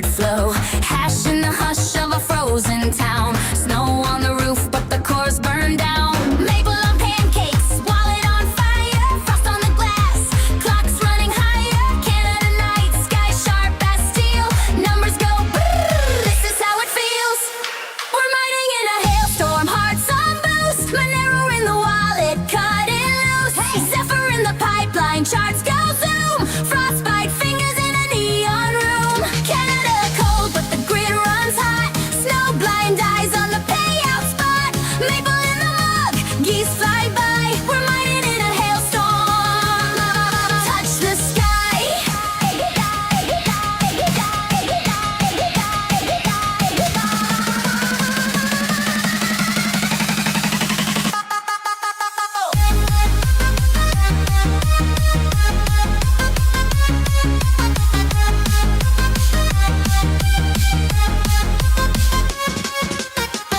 blizzard flow. Hash in the hush of a frozen town. Snow on the roof, but the cores burn down. Maple on pancakes, wallet on fire. Frost on the glass, clocks running higher. Canada night, sky sharp as steel. Numbers go brrr, this is how it feels. We're mining in a hailstorm, hearts on boost. Monero in the wallet, cut it loose. Zephyr in the pipeline, charts go zoom. Frostbite fingers in a neon room. Canada cold, but the grid runs hot. Snow blind eyes on the payout spot. Maple in the mug, geese fly by. We're mining in a hailstorm. Touch the sky.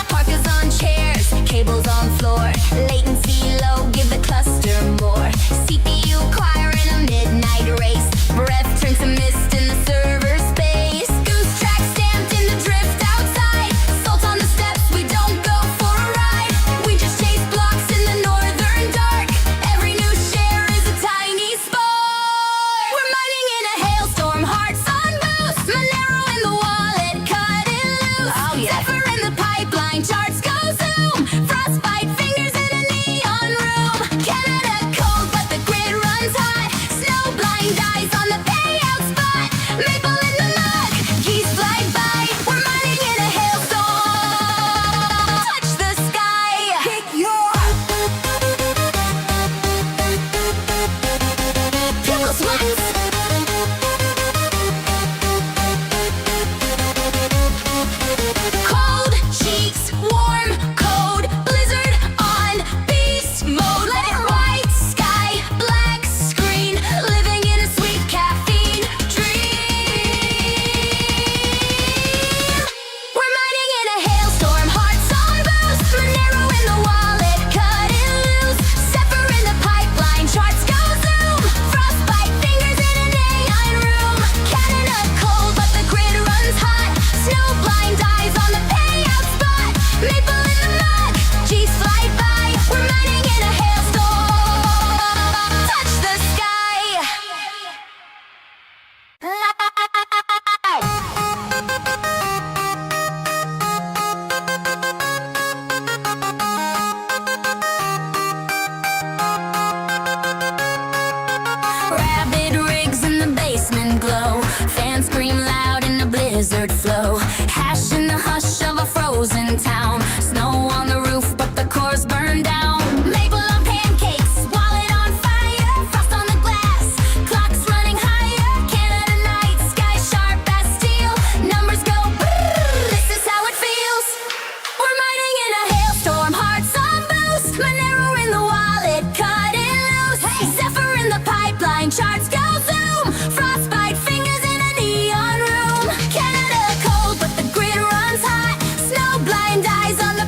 Parkers on chairs, cables on floor. Latency low, give the cluster more. CPU choir in a midnight race. Breath turns to mist in the server space. Goose track stamped in the drift outside. Salt on the steps, we don't go for a ride. We just chase blocks in the northern dark. Every new share is a tiny spark. We're mining in a hailstorm, hearts on boost. Monero in the wallet, cut it loose. Zephyr in the pipeline, charts go zoom. Frostbite fingers in a neon room. Canada cold, but the grid runs hot. Snow blind eyes on the payout spot. Maple in the mug, geese fly by. We're mining in a hailstorm. Touch the sky. Kick your pickle sweats. Cold cheeks, warm code, blizzard on beast mode. Let it white sky, black screen, living in a sweet caffeine dream. We're mining in a hailstorm, hearts on boost. Monero in the wallet, cut it loose. Zephyr in the pipeline, charts go zoom. Frostbite fingers in a neon room. Canada cold, but the grid runs hot. Snow blind eyes on the payout spot. Maple in the mug, geese fly by. We're mining in a hailstorm. Touch the sky. Rabid rigs in the basement glow. Fans scream loud in the blizzard flow. Hash in the hush of a frozen town. Snow on the roof, but the cores burn down. Maple on pancakes, wallet on fire. Frost on the glass, clocks running higher. Canada night, sky sharp as steel. Numbers go brrr, this is how it feels. We're mining in a hailstorm, hearts on boost. Monero in the wallet, cut it loose. Zephyr in the pipeline, charts go zoom. Frostbite fingers in a neon room. Canada cold, but the grid runs hot. Snow blind eyes on the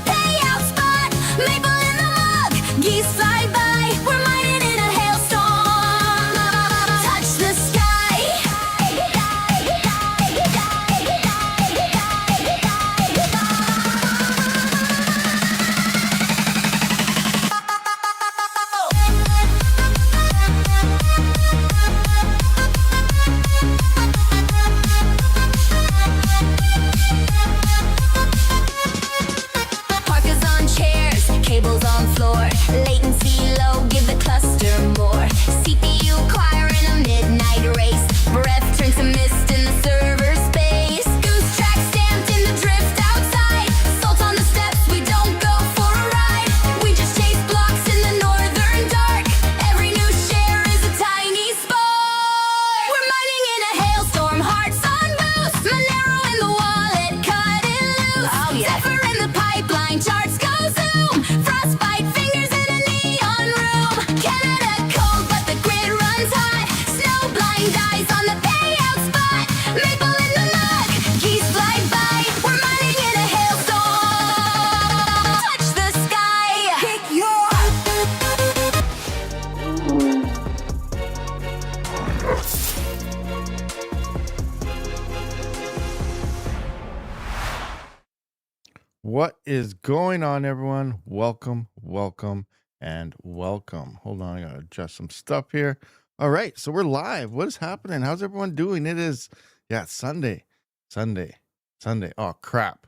What is going on, everyone? Welcome, and welcome. Hold on, I gotta adjust some stuff here. All right, so we're live. What is happening? How's everyone doing? It's Sunday. Sunday. Sunday. Oh, crap.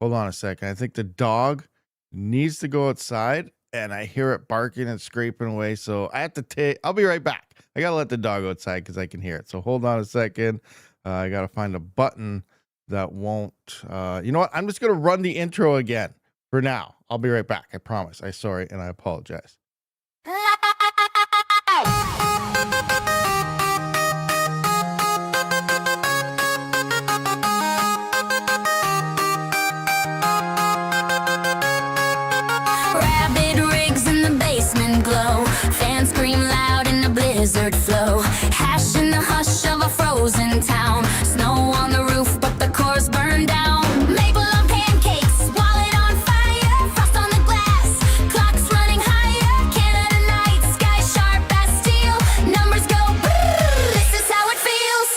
Hold on a second. I think the dog needs to go outside, and I hear it barking and scraping away. So I have to I'll be right back. I gotta let the dog outside because I can hear it. So hold on a second. I gotta find a button that won't. You know what? I'm just gonna run the intro again for now. I'll be right back. I promise. I'm sorry, and I apologize. Rabid rigs in the basement glow. Fans scream loud in the blizzard flow. Hash in the hush of a frozen town. Snow on the roof, but the core's burned down. Maple on pancakes, wallet on fire. Frost on the glass, clocks running higher. Canada night, sky sharp as steel. Numbers go boo, this is how it feels.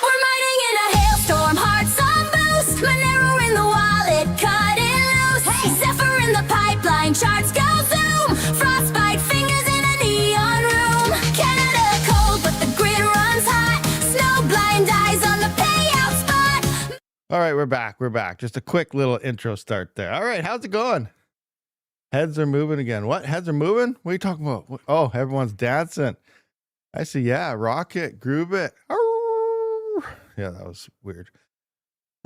We're mining in a hailstorm, hearts on boost. Monero in the wallet, cutting loose. Hey, Zephyr in the pipeline, charts go zoom. Frostbite fingers in a neon room. Canada cold, but the grid runs hot. Snow blind eyes on the payout spot. All right, we're back. We're back. Just a quick little intro start there. All right, how's it going? Heads are moving again. What? Heads are moving? What are you talking about? Oh, everyone's dancing. I see. Yeah, rock it, groove it. Arr! Yeah, that was weird.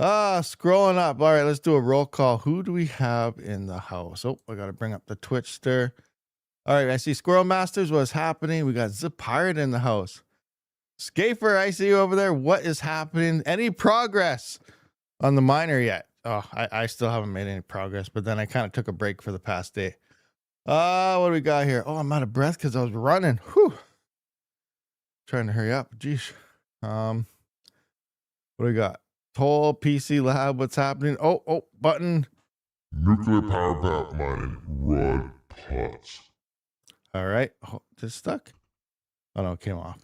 Scrolling up. All right, let's do a roll call. Who do we have in the house? Oh, I got to bring up the Twitch stir. All right, I see Squirrel Masters. What's happening? We got Zip Pirate in the house. Scafer, I see you over there. What is happening? Any progress on the miner yet? Oh, I still haven't made any progress, but then I kind of took a break for the past day. What do we got here? Oh, I'm out of breath because I was running. Whew. Trying to hurry up. Jeez. What do we got? Toll PC Lab. What's happening? Oh, button. Nuclear power plant mining, rod pots. All right. Oh, just stuck. Oh no, it came off.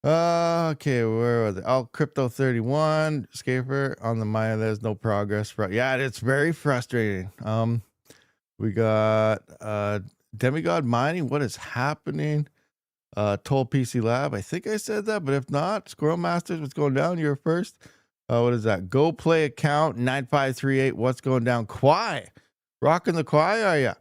Okay, where was it? Oh, Crypto 31, Scaper on the miner. There's no progress. Yeah, it's very frustrating. We got Demigod Mining. What is happening? Toll PC Lab. I think I said that, but if not, Squirrel Masters, what's going down? You're first. What is that? Go Play account 9538. What's going down? Quai. Rocking the Quai, are ya?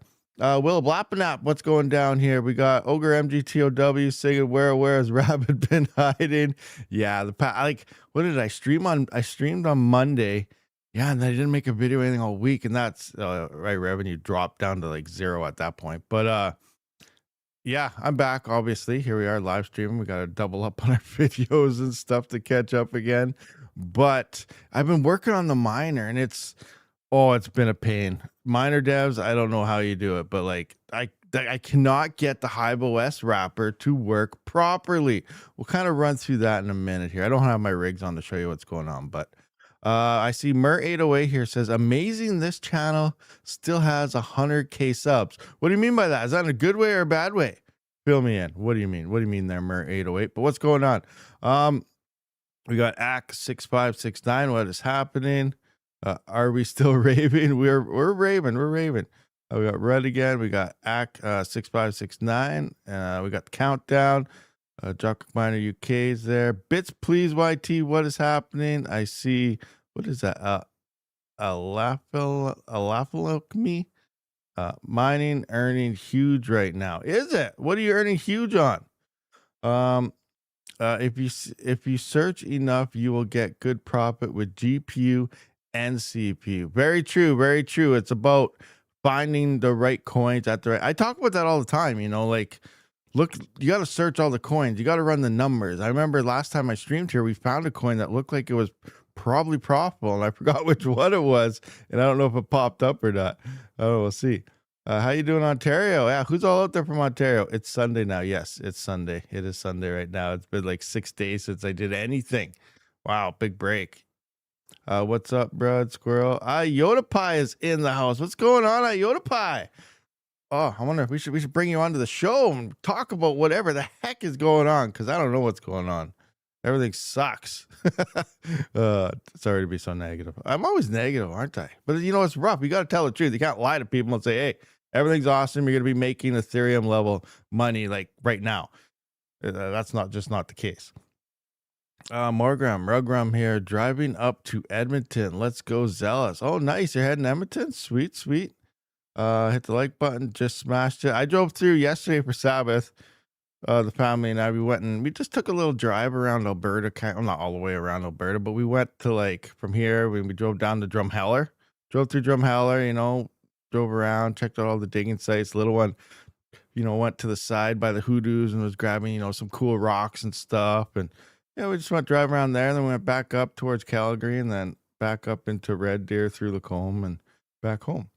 Will Blappenap, what's going down here? We got Ogre MGTOW singing where has Rabid been hiding? Yeah, what did I stream on? I streamed on Monday. Yeah, and I didn't make a video or anything all week, and that's right, revenue dropped down to like 0 at that point. But yeah, I'm back. Obviously, here we are live streaming. We got to double up on our videos and stuff to catch up again. But I've been working on the miner, and it's been a pain. Miner devs, I don't know how you do it, but like I cannot get the HiveOS wrapper to work properly. We'll kind of run through that in a minute here. I don't have my rigs on to show you what's going on, but I see Mer808 here says, amazing this channel still has 100K subs. What do you mean by that? Is that in a good way or a bad way? Fill me in. What do you mean? What do you mean there, Mer808? But what's going on? We got AC6569. What is happening? Are we still raving? We're raving. We're raving. We got Red again. We got AC6569. We got the countdown. Jock Miner UK's there. Bits please YT. What is happening? I see. What is that? Alaphalocmy. Mining earning huge right now. Is it? What are you earning huge on? If you search enough, you will get good profit with GPU and CPU. Very true. Very true. It's about finding the right coins at the right. I talk about that all the time. Like, look, you got to search all the coins. You got to run the numbers. I remember last time I streamed here, we found a coin that looked like it was probably profitable, and I forgot which one it was, and I don't know if it popped up or not. Oh, we'll see. How you doing, Ontario? Yeah, who's all out there from Ontario? It's Sunday now. Yes, it's Sunday. It is Sunday right now. It's been like 6 days since I did anything. Wow, big break. What's up, Brad Squirrel? Yoda Pie is in the house. What's going on, Yoda Pie? Oh, I wonder if we should bring you onto the show and talk about whatever the heck is going on, because I don't know what's going on. Everything sucks. Sorry to be so negative. I'm always negative, aren't I? But you know, it's rough. You got to tell the truth. You can't lie to people and say, hey, everything's awesome. You're going to be making Ethereum level money like right now. That's not the case. Rugram here, driving up to Edmonton. Let's go, Zealous. Oh, nice. You're heading to Edmonton? Sweet. Hit the like button. Just smashed it. I drove through yesterday for Sabbath. The family and I, we just took a little drive around Alberta, not all the way around Alberta, but we went to like from here, we drove down to Drumheller, drove through Drumheller, drove around, checked out all the digging sites. Little one, went to the side by the hoodoos and was grabbing, some cool rocks and stuff. And we just went drive around there. And then we went back up towards Calgary and then back up into Red Deer through Lacombe and back home.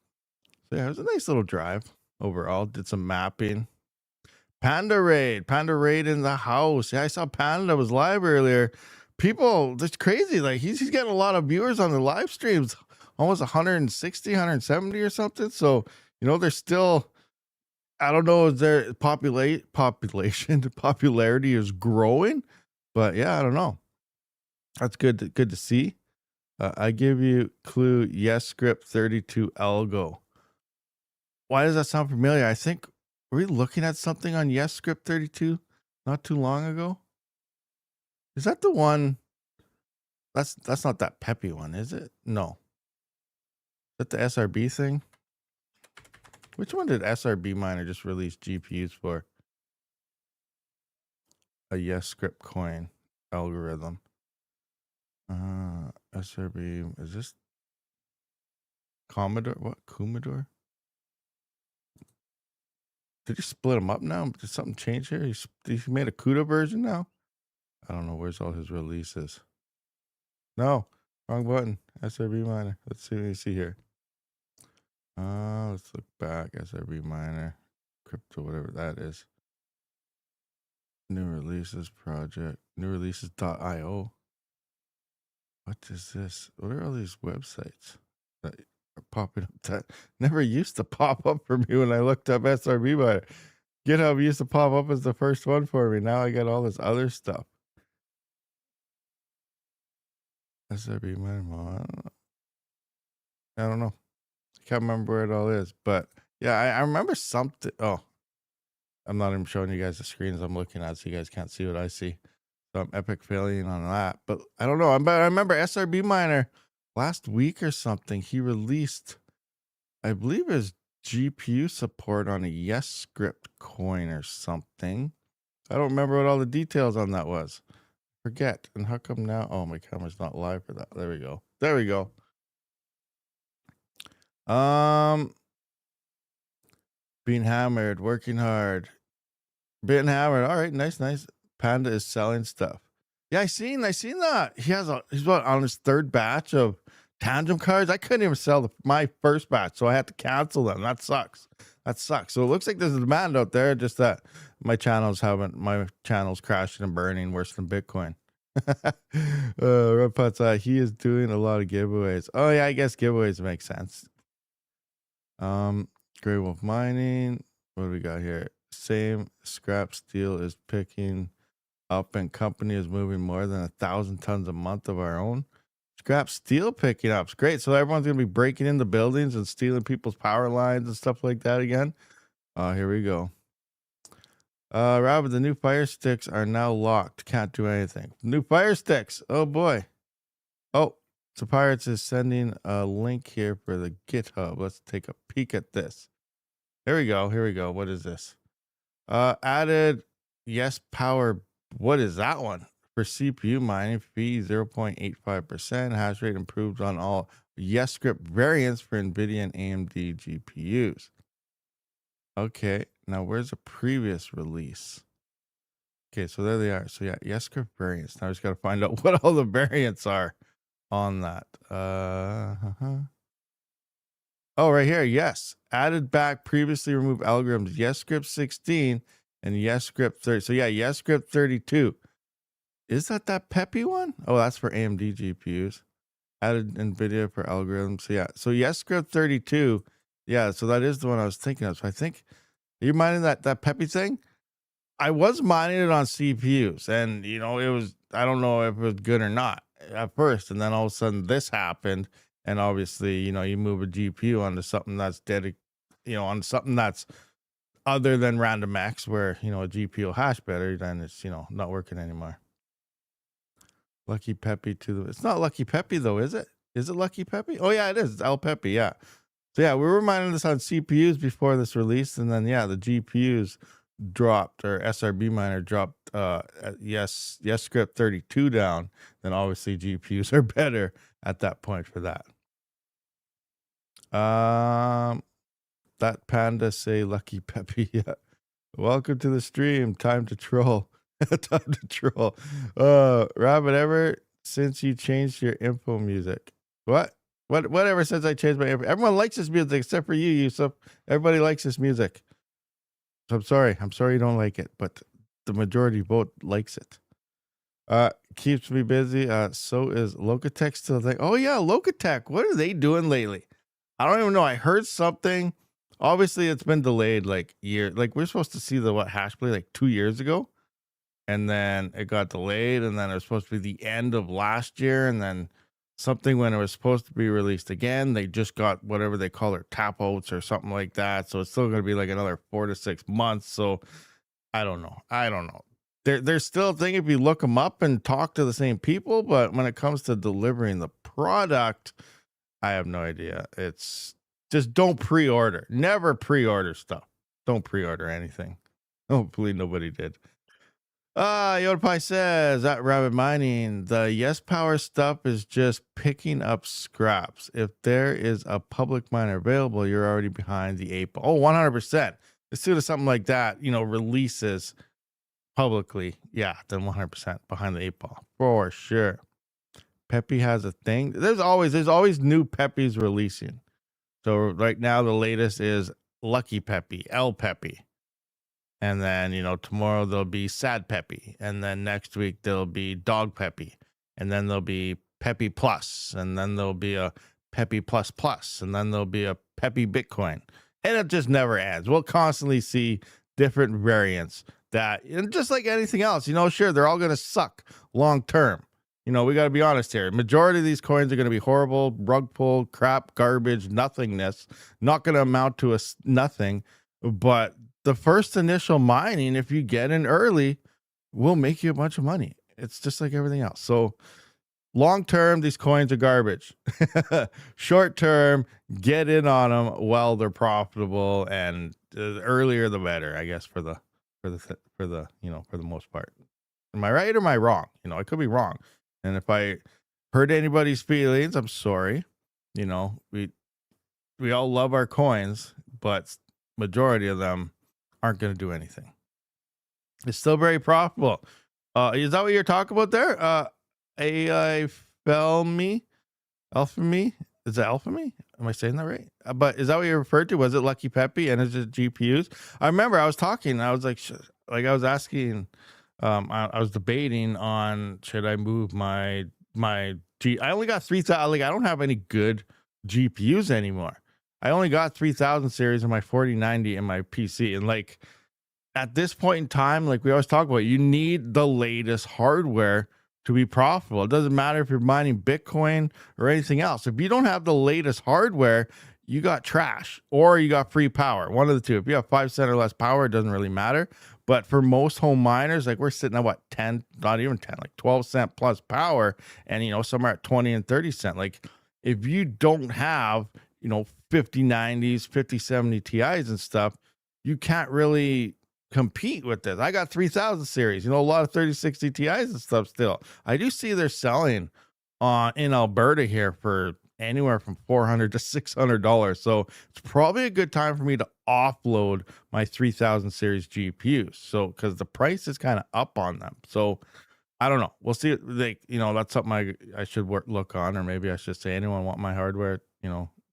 So yeah, it was a nice little drive overall. Did some mapping. Panda Raid in the house. Yeah, I saw Panda was live earlier. People, that's crazy. Like he's getting a lot of viewers on the live streams, almost 160, 170 or something. So, there's still, I don't know, is their popularity is growing, but yeah, I don't know. That's good to see. I give you clue, yes, script 32 algo. Why does that sound familiar? I think, were we looking at something on Yes Script 32 not too long ago? Is that the one? That's not that peppy one, is it? No. Is that the SRB thing? Which one did SRB Miner just release GPUs for? A Yes Script coin algorithm. SRB, is this Commodore? What? Commodore? Did he split them up now? Did something change here? He made a CUDA version now? I don't know. Where's all his releases? No. Wrong button. SRB Miner. Let's see what you see here. Let's look back. SRB Miner. Crypto, whatever that is. New releases project. New releases.io. What is this? What are all these websites that are popping up? That never used to pop up for me when I looked up SRB Miner. GitHub used to pop up as the first one for me. Now I got all this other stuff. SRB Miner. I don't know. I can't remember where it all is. But yeah, I remember something. Oh, I'm not even showing you guys the screens I'm looking at so you guys can't see what I see. So I'm epic failing on that. But I don't know. I remember SRB Miner last week or something. He released, I believe, his GPU support on a Yes Script coin or something. I don't remember what all the details on that was. Forget. And how come now? Oh, my camera's not live for that. There we go. Being hammered, working hard. Being hammered. All right, nice. Panda is selling stuff. Yeah, I seen that. He's on his third batch of Tandem cards. I couldn't even sell my first batch, so I had to cancel them. That sucks. So it looks like there's a demand out there, just that my channel's crashing and burning worse than Bitcoin. Red Putz, he is doing a lot of giveaways. Oh yeah, I guess giveaways make sense. Grey Wolf Mining. What do we got here? Same scrap steel is picking up and company is moving more than 1,000 tons a month of our own. Scrap steel picking up. It's great. So everyone's going to be breaking into buildings and stealing people's power lines and stuff like that again. Here we go. Rabid, the new fire sticks are now locked. Can't do anything. New fire sticks. Oh boy. Oh, so Pirates is sending a link here for the GitHub. Let's take a peek at this. Here we go. What is this? Added Yes Power. What is that one? For CPU mining fee 0.85%. Hash rate improved on all Yes Script variants for NVIDIA and AMD GPUs. Okay, now where's the previous release? Okay, so there they are. So yeah, Yes Script variants. Now I just got to find out what all the variants are on that. Oh, right here. Yes. Added back previously removed algorithms. Yes Script 16 and Yes Script 30. So yeah, Yes Script 32. Is that peppy one? Oh, that's for AMD GPUs. Added NVIDIA for algorithms. So yeah. So Yes Script 32. Yeah, so that is the one I was thinking of. So I think, are you mining that peppy thing? I was mining it on CPUs, and it was I don't know if it was good or not at first, and then all of a sudden this happened, and obviously, you move a GPU onto something that's on something that's other than random X, where a GPU will hash better, then it's not working anymore. Lucky Peppy it's not Lucky Peppy though, is it? Is it Lucky Peppy? Oh yeah, it is. It's El Peppy, yeah. So yeah, we were mining this on CPUs before this release, and then the GPUs dropped, or SRB miner dropped yes script 32 down. Then obviously GPUs are better at that point for that. That panda say Lucky Peppy. Yeah. Welcome to the stream. Time to troll. Time to troll. Rabid, ever since you changed your info music? Whatever since I changed my info. Everyone likes this music except for you, Yusuf. Everybody likes this music. So I'm sorry. I'm sorry you don't like it, but the majority vote likes it. Keeps me busy. So is Locatech still like, oh yeah, Locatech. What are they doing lately? I don't even know. I heard something. Obviously, it's been delayed like years. Like we're supposed to see the Hashplay like 2 years ago, and then it got delayed, and then it was supposed to be the end of last year, and then something when it was supposed to be released again, they just got whatever they call their tap outs or something like that. So it's still going to be like another 4 to 6 months. So I don't know. There's still a thing if you look them up and talk to the same people, but when it comes to delivering the product, I have no idea. It's just don't pre-order. Never pre-order stuff. Don't pre-order anything. Hopefully nobody did. Yodapai says at Rabid Mining, the Yes Power stuff is just picking up scraps. If there is a public miner available, you're already behind the 8 ball. Oh, 100%. As soon as something like that, releases publicly, then 100% behind the 8 ball for sure. Peppy has a thing. There's always new Peppys releasing. So right now the latest is Lucky Peppy, El Peppy. And then, tomorrow there'll be Sad Peppy. And then next week there'll be Dog Peppy. And then there'll be Peppy Plus. And then there'll be a Peppy Plus Plus. And then there'll be a Peppy Bitcoin. And it just never ends. We'll constantly see different variants that, and just like anything else, sure, they're all going to suck long term. We got to be honest here. Majority of these coins are going to be horrible, rug pull, crap, garbage, nothingness, not going to amount to nothing. But the first initial mining, if you get in early, will make you a bunch of money. It's just like everything else. So long term, these coins are garbage. Short term, get in on them while they're profitable, and the earlier the better, I guess, for the most part. Am I right or am I wrong? I could be wrong. And if I hurt anybody's feelings, I'm sorry. We all love our coins, but majority of them aren't going to do anything. It's still very profitable. Is that what you're talking about there? Alpha-me? Is it Alpha-me? Am I saying that right? But is that what you referred to? Was it Lucky Peppy and it's just GPUs? I remember I was talking. I was like I was asking. I was debating on should I move my I only got 3,000. Like I don't have any good GPUs anymore. I only got 3000 series in my 4090 in my PC, and like at this point in time, like we always talk about, you need the latest hardware to be profitable. It doesn't matter if you're mining Bitcoin or anything else. If you don't have the latest hardware, you got trash or you got free power. One of the two. If you have 5 cents or less power, it doesn't really matter. But for most home miners, like we're sitting at 10, not even 10, like 12 cent plus power, and some are at 20 and 30 cent. Like if you don't have 5090s, 5070 Ti's and stuff, you can't really compete with this. I got 3000 series, a lot of 3060 Ti's and stuff still. I do see they're selling in Alberta here for anywhere from $400 to $600. So it's probably a good time for me to offload my 3000 series GPUs. So because the price is kind of up on them. So I don't know. We'll see. That's something I should look on, or maybe I should say, anyone want my hardware?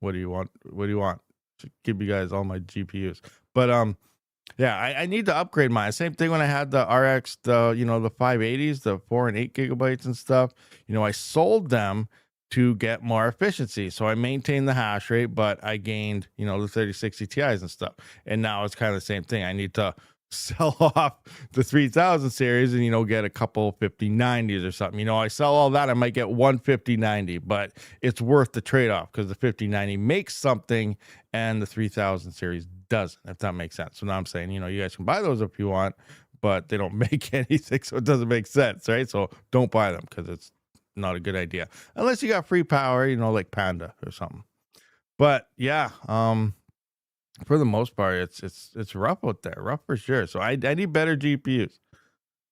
What do you want? What do you want? To give you guys all my GPUs. But I need to upgrade mine. Same thing when I had the RX, the 580s, the 4 and 8 gigabytes and stuff. I sold them to get more efficiency. So I maintained the hash rate, but I gained, the 3060 Ti's and stuff. And now it's kind of the same thing. I need to sell off the 3000 series and, get a couple 5090s or something. I sell all that, I might get one 5090, but it's worth the trade-off because the 5090 makes something and the 3000 series doesn't, if that makes sense. So now I'm saying, you guys can buy those if you want, but they don't make anything, so it doesn't make sense, right? So don't buy them because it's not a good idea unless you got free power, like Panda or something. But yeah, for the most part, it's rough out there, rough for sure. So I need better GPUs.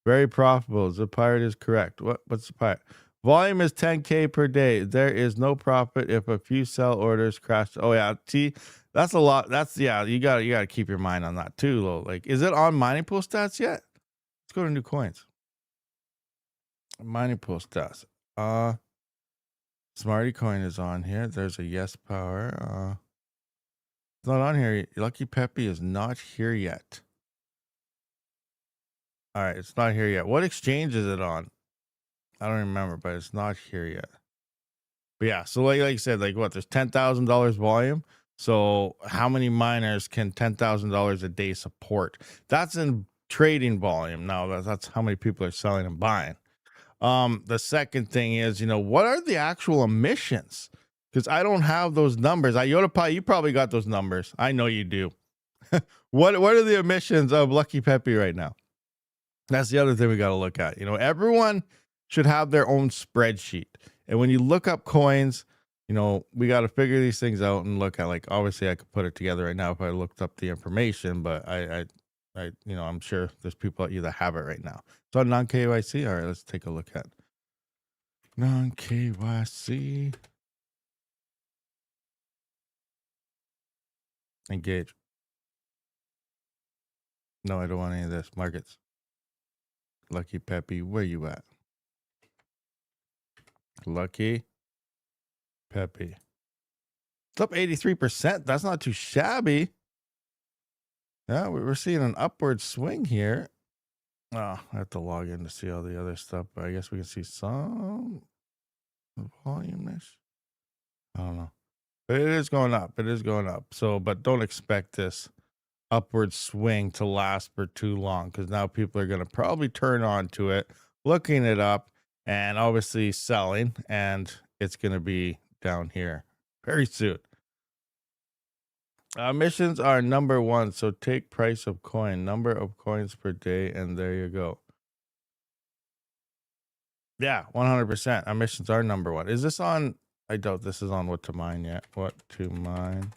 Very profitable. The pirate is correct. What's the pirate? Volume is 10K per day. There is no profit if a few sell orders crash. Oh yeah, see, that's a lot. You gotta keep your mind on that too, though. Like, is it on mining pool stats yet? Let's go to new coins. Mining pool stats. Smarty coin is on here. There's a yes power. It's not on here. Lucky Peppy is not here yet. All right, it's not here yet. What exchange is it on? I don't remember, but it's not here yet. But yeah, so like I said, there's $10,000 volume. So how many miners can $10,000 a day support? That's in trading volume. Now that's how many people are selling and buying. The second thing is, what are the actual emissions? Because I don't have those numbers. IotaPie, you probably got those numbers. I know you do. What are the emissions of Lucky Peppy right now? That's the other thing we got to look at. Everyone should have their own spreadsheet. And when you look up coins, we got to figure these things out and look at, obviously I could put it together right now if I looked up the information, but I'm sure there's people out you that have it right now. So non-KYC. All right, let's take a look at non-KYC. Engage. No, I don't want any of this. Markets. Lucky Peppy, where you at? Lucky Peppy. It's up 83%. That's not too shabby. Yeah, we're seeing an upward swing here. Oh, I have to log in to see all the other stuff, but I guess we can see some volume-ish. I don't know. But it is going up. It is going up. So, but don't expect this upward swing to last for too long, because now people are going to probably turn on to it, looking it up, and obviously selling, and it's going to be down here very soon. Emissions are number one, so take price of coin, number of coins per day, and there you go. Yeah, 100%. Emissions are number one. Is this on? I doubt this is on what to mine yet. What to mine?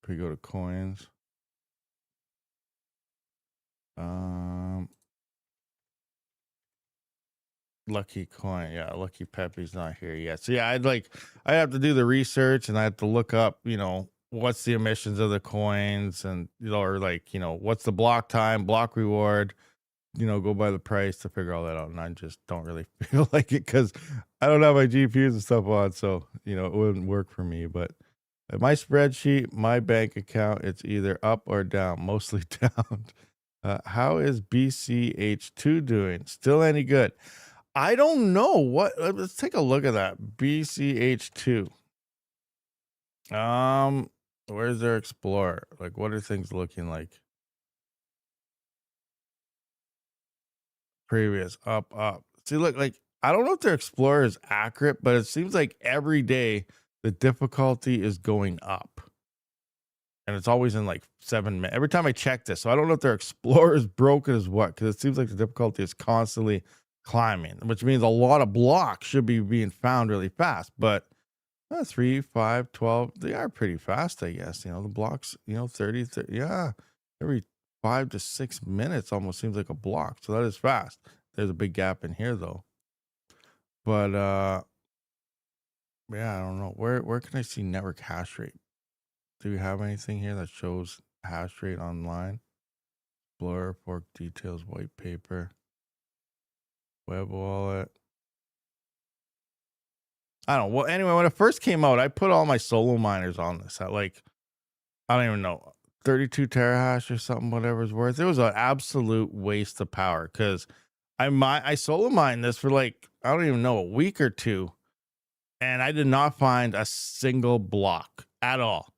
We go to coins. Lucky coin. Yeah, Lucky Peppy's not here yet. So yeah, I have to do the research and I have to look up, what's the emissions of the coins and, or what's the block time, block reward, go by the price to figure all that out. And I just don't really feel like it because I don't have my GPUs and stuff on. So, it wouldn't work for me. But my spreadsheet, my bank account, it's either up or down, mostly down. How is BCH2 doing? Still any good? I don't know. Let's take a look at that. BCH2. Where's their Explorer? What are things looking like? Previous, up. See, look, I don't know if their Explorer is accurate, but it seems like every day the difficulty is going up. And it's always in 7 minutes. Every time I check this. So I don't know if their Explorer is broken as what, because it seems like the difficulty is constantly climbing, which means a lot of blocks should be being found really fast. But 3, 5, 12, they are pretty fast, I guess. The blocks, 30, yeah, every 5 to 6 minutes almost seems like a block. So that is fast. There's a big gap in here though. But yeah, I don't know. Where can I see network hash rate? Do we have anything here that shows hash rate online? Explorer, fork details, white paper, web wallet. I don't know. Well, anyway, when it first came out, I put all my solo miners on this at I don't even know, 32 terahash or something, whatever it's worth. It was an absolute waste of power because I solo mined this for I don't even know, a week or two, and I did not find a single block at all.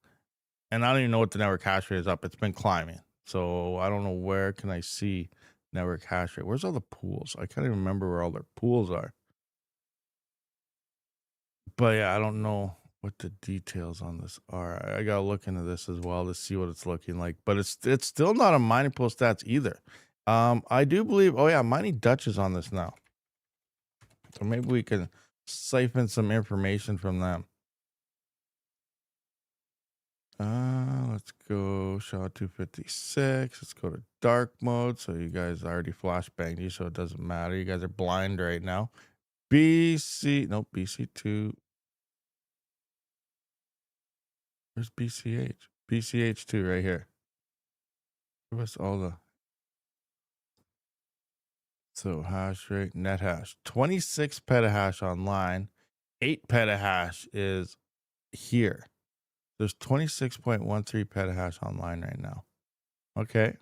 And I don't even know what the network hash rate is up. It's been climbing. So I don't know where can I see network hash rate. Where's all the pools? I can't even remember where all their pools are. But yeah, I don't know what the details on this are. I gotta look into this as well to see what it's looking like. But it's still not on mining pool stats either. I do believe, oh yeah, Mining Dutch is on this now. So maybe we can siphon some information from them. Let's go SHA 256. Let's go to dark mode. So you guys already flashbanged you, so it doesn't matter. You guys are blind right now. BC2. Where's BCH? BCH2 right here. Give us all the. So hash rate, net hash, 26 petahash online, 8 petahash is here. There's 26.13 petahash online right now. Okay.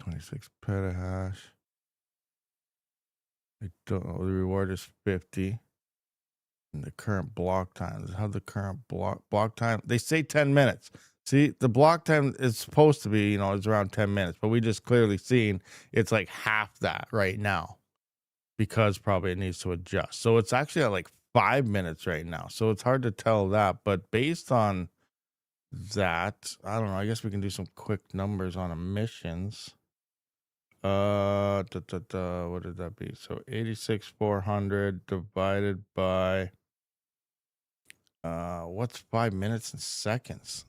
26 petahash. I don't know. The reward is 50. And the current block time. How the current block time? They say 10 minutes. See, the block time is supposed to be, it's around 10 minutes, but we just clearly seen it's like half that right now because probably it needs to adjust. So it's actually at like 5 minutes right now. So it's hard to tell that, but based on that, I don't know. I guess we can do some quick numbers on emissions. What did that be? So 86,400 divided by what's 5 minutes and seconds?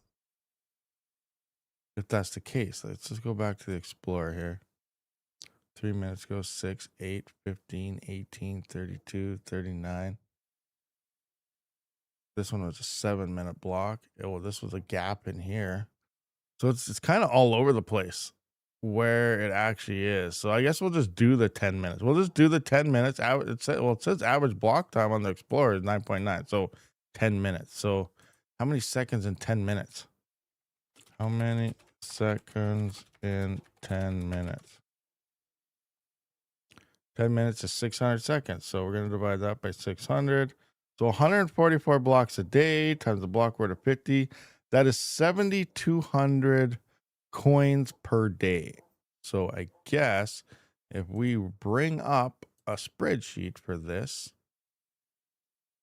If that's the case, let's just go back to the Explorer here. 3 minutes ago, 6, 8, 15, 18, 32, 39. This one was a 7-minute block. Oh, this was a gap in here. So it's kind of all over the place where it actually is. So I guess we'll just do the 10 minutes. We'll just do the 10 minutes. It says average block time on the Explorer is 9.9. So 10 minutes. So how many seconds in 10 minutes? How many seconds in 10 minutes? 10 minutes is 600 seconds. So we're going to divide that by 600. So 144 blocks a day times the block rate of 50. That is 7,200 coins per day. So I guess if we bring up a spreadsheet for this,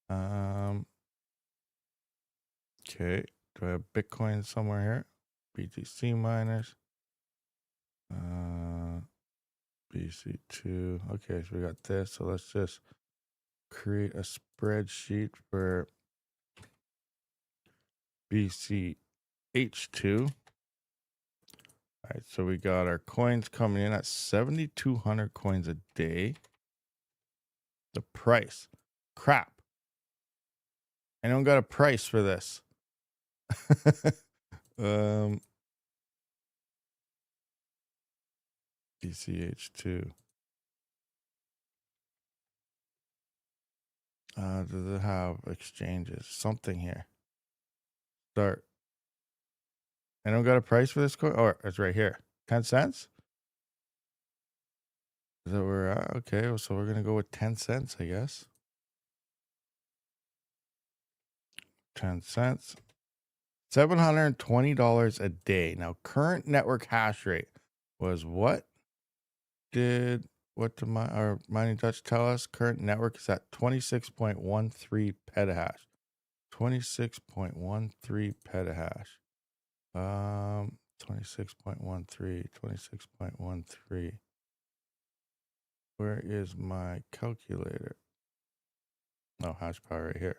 okay, do I have Bitcoin somewhere here? BTC miners, BC2. Okay, so we got this. So let's just create a spreadsheet for BCH2. All right, so we got our coins coming in at 7,200 coins a day. The price, crap. Anyone got a price for this? BCH2. Does it have exchanges? Something here. Start. Anyone got a price for this coin? Oh, it's right here. 10 cents? Is that where we're at? Okay, so we're going to go with 10 cents, I guess. 10 cents. $720 a day. Now, current network hash rate was what? What did our Mining Dutch tell us? Current network is at 26.13 petahash. 26.13 petahash. 26.13. Where is my calculator? Oh, hash power right here.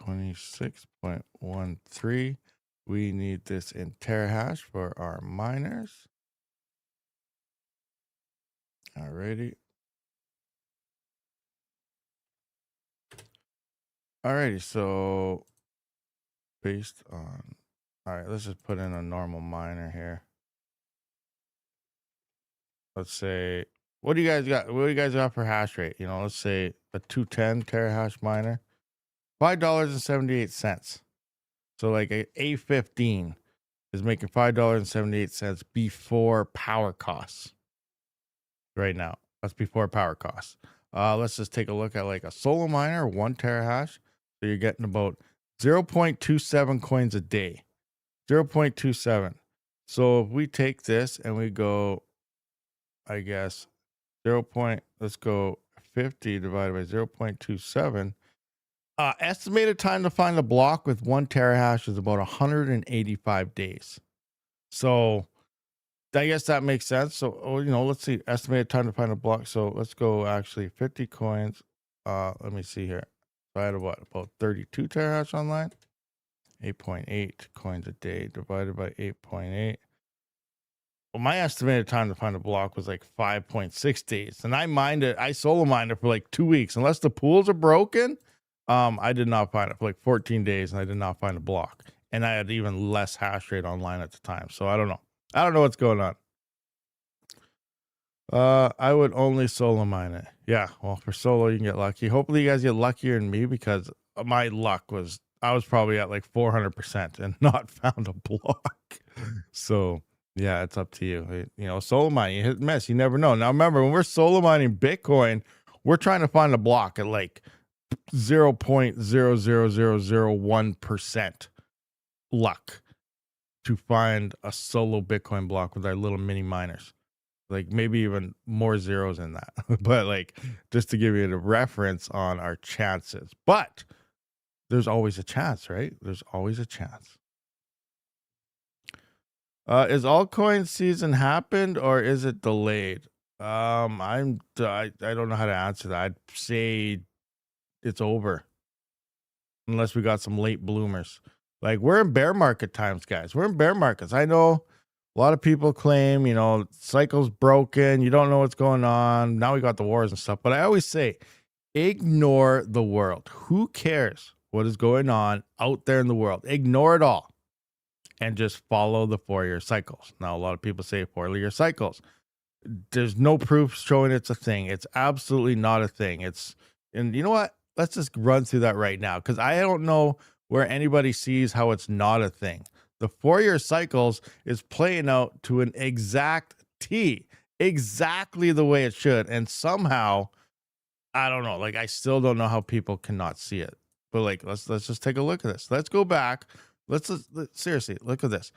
26.13. We need this in terahash for our miners. Alrighty. Alrighty, so based on, all right, let's just put in a normal miner here. Let's say, what do you guys got? What do you guys got for hash rate? Let's say a 210 terahash miner, $5.78. So like a A15 is making $5.78 before power costs. Right now, that's before power costs. Let's just take a look at like a solo miner, 1 terahash. So you're getting about 0.27 coins a day. 0.27. So if we take this and we go, I guess, let's go 50 divided by 0.27. Estimated time to find a block with 1 terahash is about 185 days. So I guess that makes sense. So, let's see. Estimated time to find a block. So let's go actually 50 coins. Let me see here. So I had about 32 terahash online. 8.8 coins a day divided by 8.8. Well, my estimated time to find a block was like 5.6 days. And I solo mined it for like 2 weeks. Unless the pools are broken, I did not find it for like 14 days and I did not find a block. And I had even less hash rate online at the time. So I don't know. I don't know what's going on. I would only solo mine it. Yeah, well, for solo, you can get lucky. Hopefully you guys get luckier than me because my luck was, I was probably at like 400% and not found a block. So yeah, it's up to you. Solo mining, you hit and miss. You never know. Now remember, when we're solo mining Bitcoin, we're trying to find a block at like 0.00001% luck to find a solo Bitcoin block with our little mini miners. Like maybe even more zeros in that. But like just to give you a reference on our chances. But there's always a chance, right? There's always a chance. Is altcoin season happened or is it delayed? I don't know how to answer that. I'd say it's over. Unless we got some late bloomers. Like we're in bear market times, guys. We're in bear markets. I know a lot of people claim, cycle's broken. You don't know what's going on. Now we got the wars and stuff. But I always say, ignore the world. Who cares what is going on out there in the world? Ignore it all and just follow the 4-year cycles. Now, a lot of people say 4-year cycles. There's no proof showing it's a thing. It's absolutely not a thing. And you know what? Let's just run through that right now because I don't know where anybody sees how it's not a thing. The 4-year cycles is playing out to an exact T, exactly the way it should. And somehow, I don't know, like I still don't know how people cannot see it. But like, let's just take a look at this. Let's go back. Let's seriously look at this.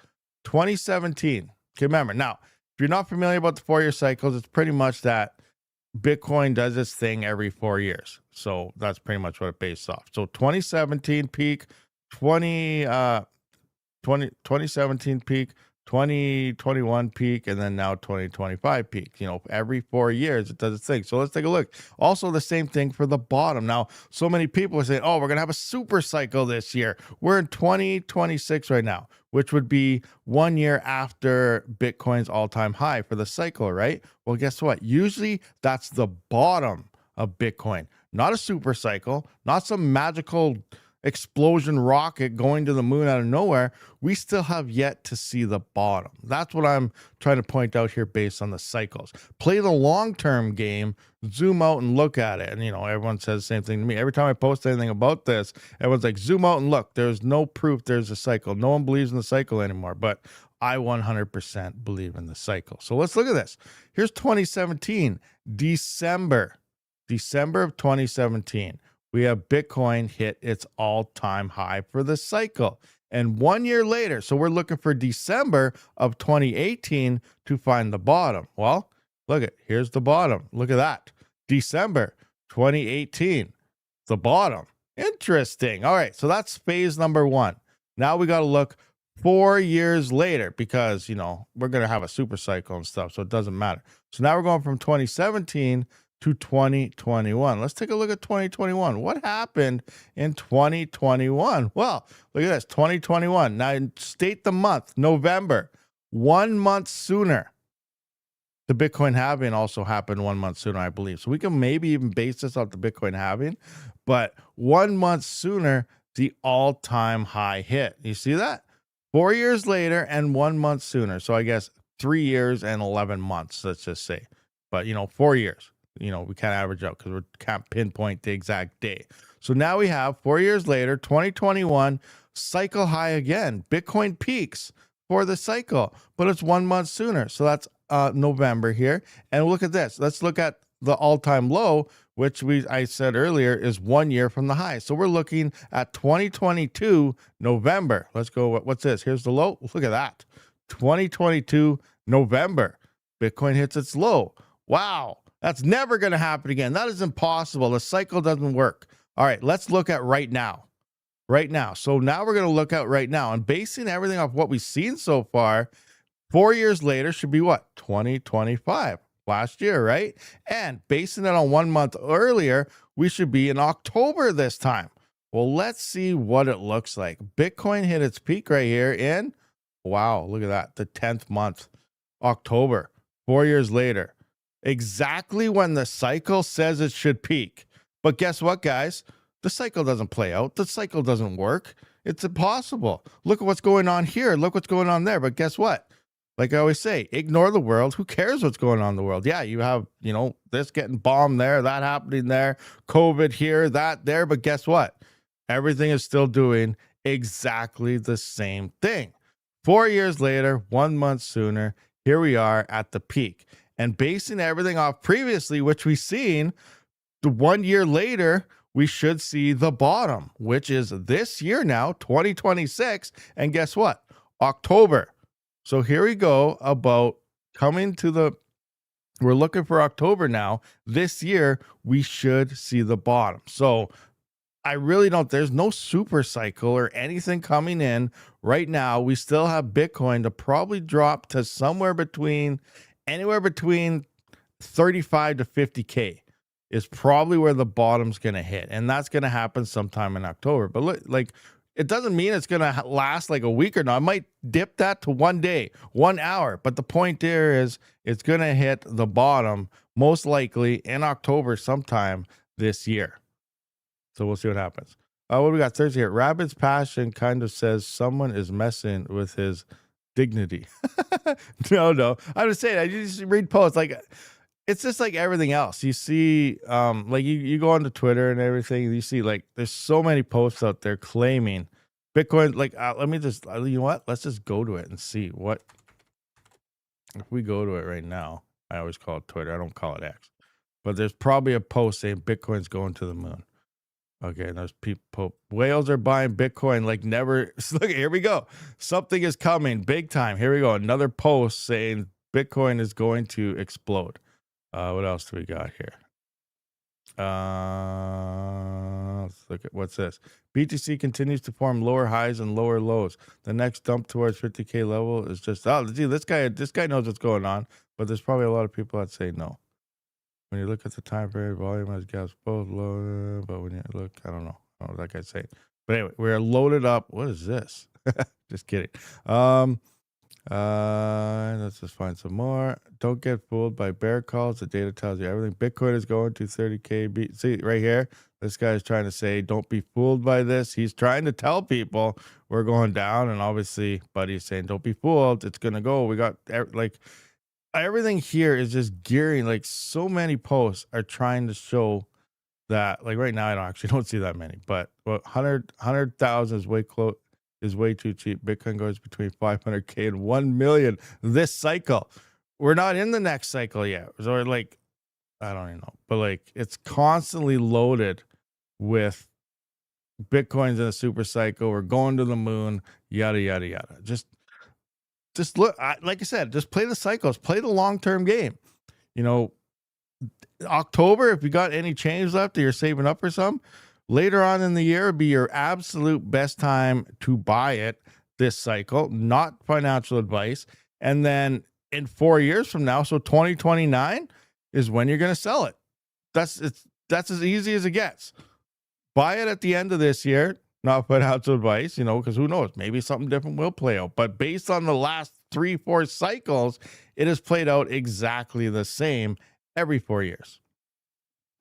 2017. Okay, remember now, if you're not familiar about the 4-year cycles, it's pretty much that Bitcoin does its thing every 4 years. So that's pretty much what it based off. So 2017 peak, 2017 peak, 2021 peak, and then now 2025 peak. Every 4 years it does its thing. So let's take a look. Also the same thing for the bottom. Now, so many people are saying, oh, we're going to have a super cycle this year. We're in 2026 right now, which would be 1 year after Bitcoin's all-time high for the cycle, right? Well, guess what? Usually that's the bottom of Bitcoin, not a super cycle, not some magical explosion rocket going to the moon out of nowhere. We still have yet to see the bottom. That's what I'm trying to point out here based on the cycles. Play the long-term game, zoom out and look at it. And, everyone says the same thing to me. Every time I post anything about this, everyone's like, zoom out and look. There's no proof there's a cycle. No one believes in the cycle anymore, but I 100% believe in the cycle. So let's look at this. Here's 2017, December of 2017. We have Bitcoin hit its all-time high for the cycle. And 1 year later, so we're looking for December of 2018 to find the bottom. Well, look here's the bottom. Look at that. December 2018, the bottom. Interesting. All right, so that's phase number 1. Now we got to look 4 years later because, we're going to have a super cycle and stuff, so it doesn't matter. So now we're going from 2017 to 2021. Let's take a look at 2021. What happened in 2021? Well, look at this, 2021. Now state the month, November, 1 month sooner. The Bitcoin halving also happened 1 month sooner, I believe. So we can maybe even base this off the Bitcoin halving, but 1 month sooner, the all-time high hit. You see that? 4 years later and 1 month sooner. So I guess 3 years and 11 months, let's just say. But, 4 years. We can't average out because we can't pinpoint the exact day. So now we have 4 years later, 2021, cycle high again. Bitcoin peaks for the cycle, but it's 1 month sooner. So that's November here. And look at this. Let's look at the all-time low, which I said earlier is 1 year from the high. So we're looking at 2022 November. Let's go. What's this? Here's the low. Look at that. 2022 November. Bitcoin hits its low. Wow. That's never going to happen again. That is impossible. The cycle doesn't work. All right, let's look at right now. Right now. So now we're going to look at right now, and basing everything off what we've seen so far, 4 years later should be what? 2025. Last year, right? And basing it on 1 month earlier, we should be in October this time. Well, let's see what it looks like. Bitcoin hit its peak right here in, wow, look at that, the 10th month, October, 4 years later. Exactly when the cycle says it should peak. But guess what, guys? The cycle doesn't play out. The cycle doesn't work. It's impossible. Look at what's going on here. Look what's going on there. But guess what? Like I always say, ignore the world. Who cares what's going on in the world? Yeah, you have, this getting bombed there, that happening there, COVID here, that there. But guess what? Everything is still doing exactly the same thing. 4 years later, 1 month sooner, here we are at the peak. And basing everything off previously, which we've seen, the 1 year later, we should see the bottom, which is this year now, 2026. And guess what? October. So here we go about coming to we're looking for October now. This year, we should see the bottom. So I really don't, there's no super cycle or anything coming in right now. We still have Bitcoin to probably drop to anywhere between 35 to 50K is probably where the bottom's going to hit. And that's going to happen sometime in October. But look, it doesn't mean it's going to last like a week or not. I might dip that to 1 day, 1 hour. But the point there is it's going to hit the bottom most likely in October sometime this year. So we'll see what happens. What do we got Thursday here? Rabid's passion kind of says someone is messing with his dignity. No. I'm just saying, I just read posts it's just like everything else. You see, you go onto Twitter and everything, you see there's so many posts out there claiming Bitcoin. Let me just, you know what? Let's just go to it and see what, if we go to it right now, I always call it Twitter. I don't call it X, but there's probably a post saying Bitcoin's going to the moon. Okay, and there's people, whales are buying Bitcoin like never. Look, here we go. Something is coming big time. Here we go. Another post saying Bitcoin is going to explode. What else do we got here? Let's look at what's this. BTC continues to form lower highs and lower lows. The next dump towards 50K level is just, gee, this guy knows what's going on, but there's probably a lot of people that say no. When you look at the time frame, volume has gaps both low, but when you look, I don't know what that guy's saying. But anyway, we're loaded up. What is this? Just kidding. Let's just find some more. Don't get fooled by bear calls. The data tells you everything. Bitcoin is going to 30K. See right here, this guy is trying to say, don't be fooled by this. He's trying to tell people we're going down, and obviously, Buddy's saying, don't be fooled. It's gonna go. We got everything here is just gearing. So many posts are trying to show that. Right now, I don't see that many, but 100,000 is way close. Is way too cheap. Bitcoin goes between 500K and 1 million this cycle. We're not in the next cycle yet. So I don't even know, but it's constantly loaded with Bitcoins in a super cycle. We're going to the moon, yada, yada, yada. Just look, like I said, just play the cycles, play the long-term game. October, if you got any change left or you're saving up for some, later on in the year would be your absolute best time to buy it this cycle, not financial advice. And then in 4 years from now, so 2029 is when you're going to sell it. That's as easy as it gets. Buy it at the end of this year, not financial advice, because who knows, maybe something different will play out. But based on the last 3-4 cycles, it has played out exactly the same every 4 years.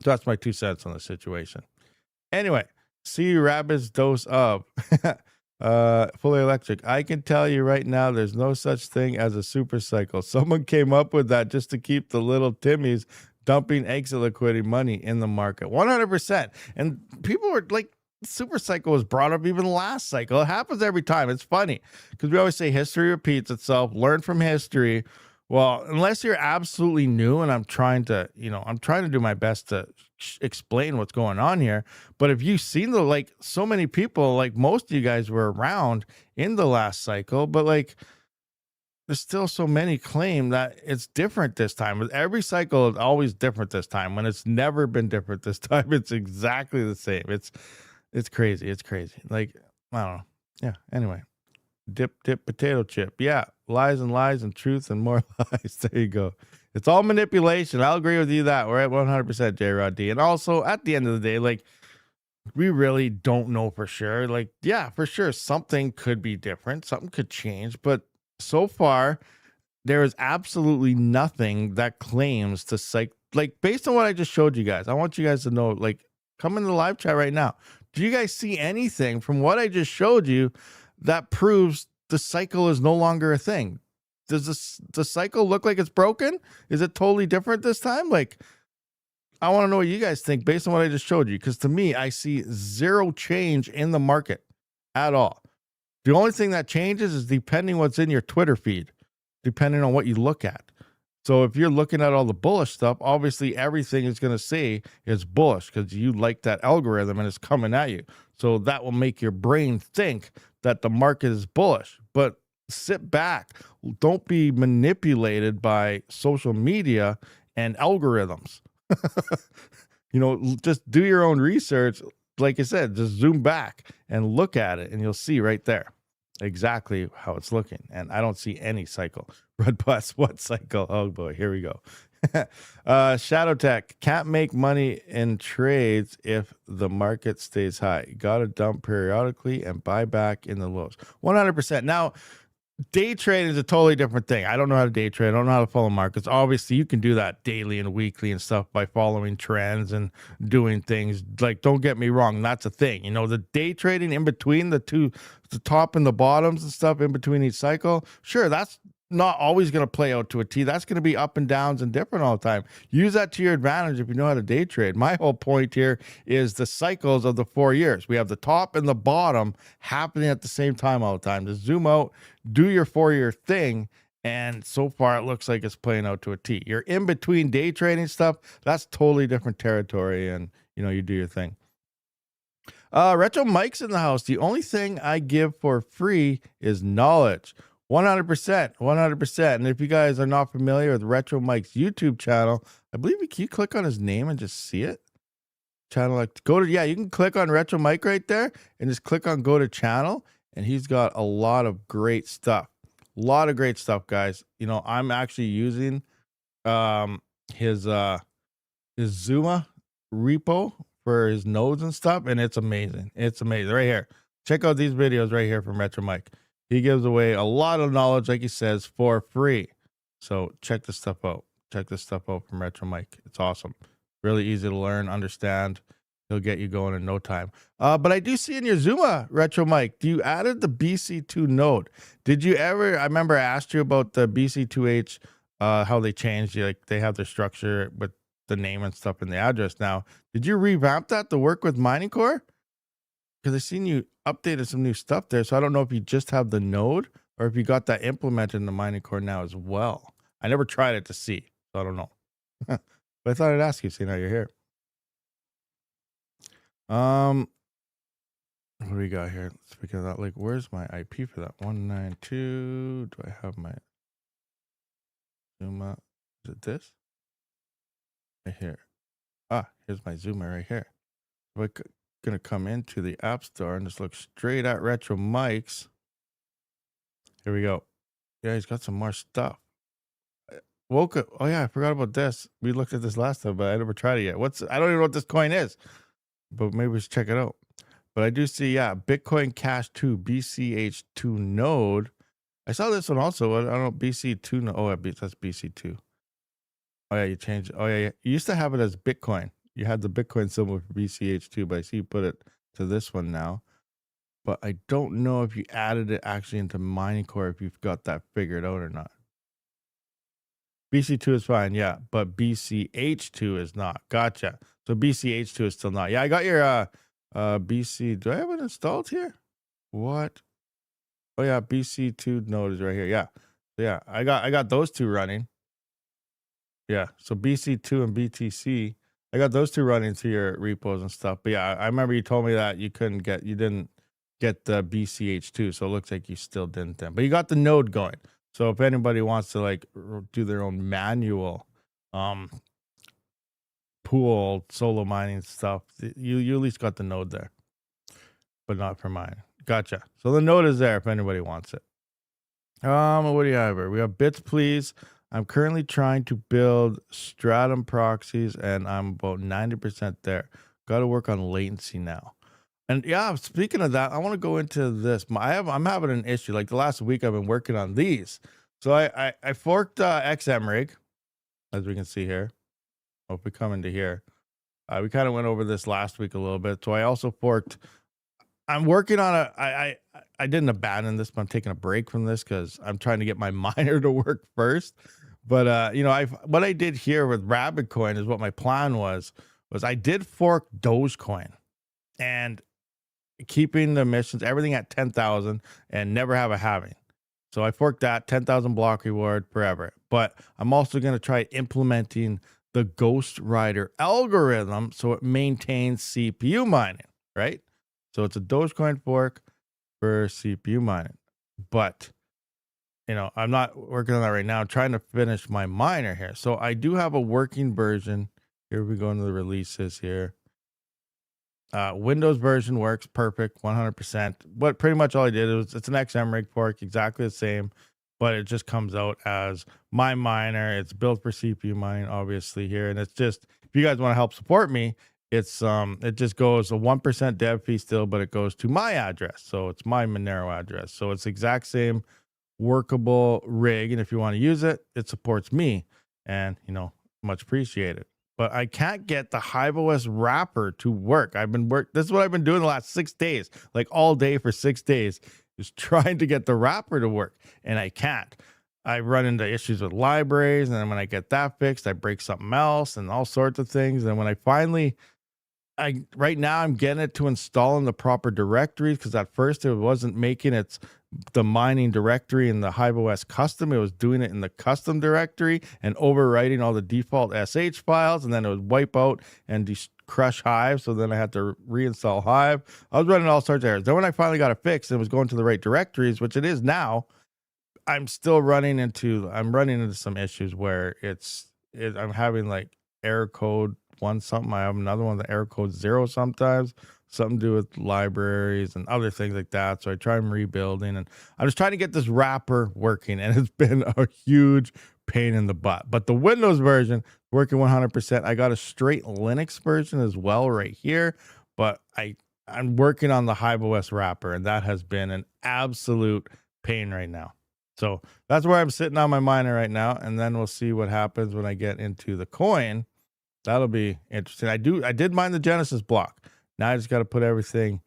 So that's my 2 cents on the situation. Anyway, see Rabid's dose of fully electric. I can tell you right now, there's no such thing as a super cycle. Someone came up with that just to keep the little Timmies dumping exit liquidity money in the market. 100%. And people were super cycle was brought up even last cycle. It happens every time. It's funny because we always say history repeats itself. Learn from history. Well, unless you're absolutely new, and I'm trying to, I'm trying to do my best to explain what's going on here. But if you've seen like so many people, like most of you guys were around in the last cycle, but like there's still so many claim that it's different this time. With every cycle, it's always different this time. When it's never been different this time, it's exactly the same. It's crazy. It's crazy. Like, I don't know. Yeah. Anyway, dip potato chip. Yeah, lies and truth and more lies. There you go. It's all manipulation. I'll agree with you that we're at 100% J-Rod D. And also at the end of the day, like, we really don't know for sure. Like, yeah, for sure, something could be different. Something could change. But so far, there is absolutely nothing that claims to like, based on what I just showed you guys, I want you guys to know, like, come into the live chat right now. Do you guys see anything from what I just showed you that proves the cycle is no longer a thing? Does the cycle look like it's broken? Is it totally different this time? Like, I want to know what you guys think based on what I just showed you, because to me, I see zero change in the market at all. The only thing that changes is depending what's in your Twitter feed, depending on what you look at. So if you're looking at all the bullish stuff, obviously everything is going to say is bullish because you like that algorithm and it's coming at you. So that will make your brain think that the market is bullish. But sit back. Don't be manipulated by social media and algorithms. Just do your own research. Like I said, just zoom back and look at it and you'll see right there exactly how it's looking. And I don't see any cycle. Red Bus, what cycle? Oh boy, here we go. Shadow Tech, can't make money in trades if the market stays high. Gotta dump periodically and buy back in the lows. 100%. Now, day trade is a totally different thing. I don't know how to day trade. I don't know how to follow markets. Obviously, you can do that daily and weekly and stuff by following trends and doing things. Like, don't get me wrong, that's a thing. The day trading in between the top and the bottoms and stuff in between each cycle, sure, that's not always going to play out to a T. That's going to be up and downs and different all the time. Use that to your advantage if you know how to day trade. My whole point here is the cycles of the 4 years. We have the top and the bottom happening at the same time all the time. Just zoom out, do your 4-year thing, and so far it looks like it's playing out to a T. You're in between day trading stuff. That's totally different territory, and you do your thing. Retro Mike's in the house. The only thing I give for free is knowledge. 100%. And if you guys are not familiar with Retro Mike's YouTube channel, I believe you click on his name and just see it. Channel, you can click on Retro Mike right there and just click on go to channel, and he's got a lot of great stuff. A lot of great stuff, guys. I'm actually using his Zuma repo for his nodes and stuff, and it's amazing. It's amazing. Right here. Check out these videos right here from Retro Mike. He gives away a lot of knowledge, like he says, for free. So check this stuff out. Check this stuff out from Retro Mike. It's awesome. Really easy to learn, understand. He'll get you going in no time. But I do see in your Zuma, Retro Mike, you added the BC2 node. Did you ever, I remember I asked you about the BC2H, how they changed, like they have their structure with the name and stuff and the address now. Did you revamp that to work with Mining Core? Because I've seen you updated some new stuff there. So I don't know if you just have the node or if you got that implemented in the Mining Core now as well. I never tried it to see, so I don't know. But I thought I'd ask you, seeing how you're here. What do we got here? Speaking of that, like, where's my IP for that? 192. Do I have my Zuma? Is it this? Right here. Here's my Zuma right here. We're gonna come into the App Store and just look straight at Retro Mike's. Here we go. Yeah, he's got some more stuff. Woke up. Oh yeah, I forgot about this. We looked at this last time, but I never tried it yet. I don't even know what this coin is, but maybe we should check it out. But I do see, yeah, Bitcoin Cash 2 BCH2 node. I saw this one also. I don't know, BC2. No, that's BC2. Oh yeah, you changed. Oh yeah. You used to have it as Bitcoin. You had the Bitcoin symbol for BCH2, but I see you put it to this one now. But I don't know if you added it actually into Mining Core, if you've got that figured out or not. BC2 is fine, yeah, but BCH2 is not. Gotcha. So BCH2 is still not. Yeah, I got your BC. Do I have it installed here? What? Oh yeah, BC2 node is right here. Yeah. So yeah, I got those two running. Yeah, so BC2 and BTC, I got those two running to your repos and stuff. But yeah, I remember you told me that you didn't get the BCH2, so it looks like you still didn't then. But you got the node going. So if anybody wants to like do their own manual pool solo mining stuff, you at least got the node there, but not for mine. Gotcha. So the node is there if anybody wants it. What do you have here? We have bits, please. I'm currently trying to build Stratum proxies, and I'm about 90% there. Got to work on latency now. And yeah, speaking of that, I want to go into this. I'm having an issue. Like the last week, I've been working on these. So I forked XMRig, as we can see here. Hope we come into here. We kind of went over this last week a little bit. So I also forked. I'm working on I didn't abandon this, but I'm taking a break from this because I'm trying to get my miner to work first. But you know, what I did here with Rabid coin is what my plan was I did fork Dogecoin and keeping the missions, everything at 10,000 and never have a halving. So I forked that 10,000 block reward forever. But I'm also going to try implementing the Ghost Rider algorithm so it maintains CPU mining, right? So it's a Dogecoin fork for CPU mining. But, you know, I'm not working on that right now. I'm trying to finish my miner here. So I do have a working version. Here we go into the releases here. Windows version works perfect, 100%. But pretty much all I did was it's an XMRig fork, exactly the same, but it just comes out as my miner. It's built for CPU mining, obviously here, and it's just if you guys want to help support me, it's it just goes a 1% dev fee still, but it goes to my address, so it's my Monero address. So it's the exact same workable rig, and if you want to use it, it supports me, and you know, much appreciated. But I can't get the HiveOS wrapper to work. This is what I've been doing the last 6 days, like all day for 6 days, just trying to get the wrapper to work. And I can't. I run into issues with libraries. And then when I get that fixed, I break something else and all sorts of things. And when I finally, right now I'm getting it to install in the proper directories because at first it wasn't making the mining directory in the HiveOS custom. It was doing it in the custom directory and overwriting all the default SH files, and then it would wipe out and crush Hive. So then I had to reinstall Hive. I was running all sorts of errors. Then when I finally got it fixed and it was going to the right directories, which it is now, I'm running into some issues where I'm having like error code 1 something. I have another one, the error code 0 sometimes. Something to do with libraries and other things like that. So I try and rebuilding, and I'm just trying to get this wrapper working, and it's been a huge pain in the butt. But the Windows version working 100%. I got a straight Linux version as well right here, but I'm working on the HiveOS wrapper, and that has been an absolute pain right now. So that's where I'm sitting on my miner right now, and then we'll see what happens when I get into the coin. That'll be interesting. I did mine the Genesis block. Now I just got to put everything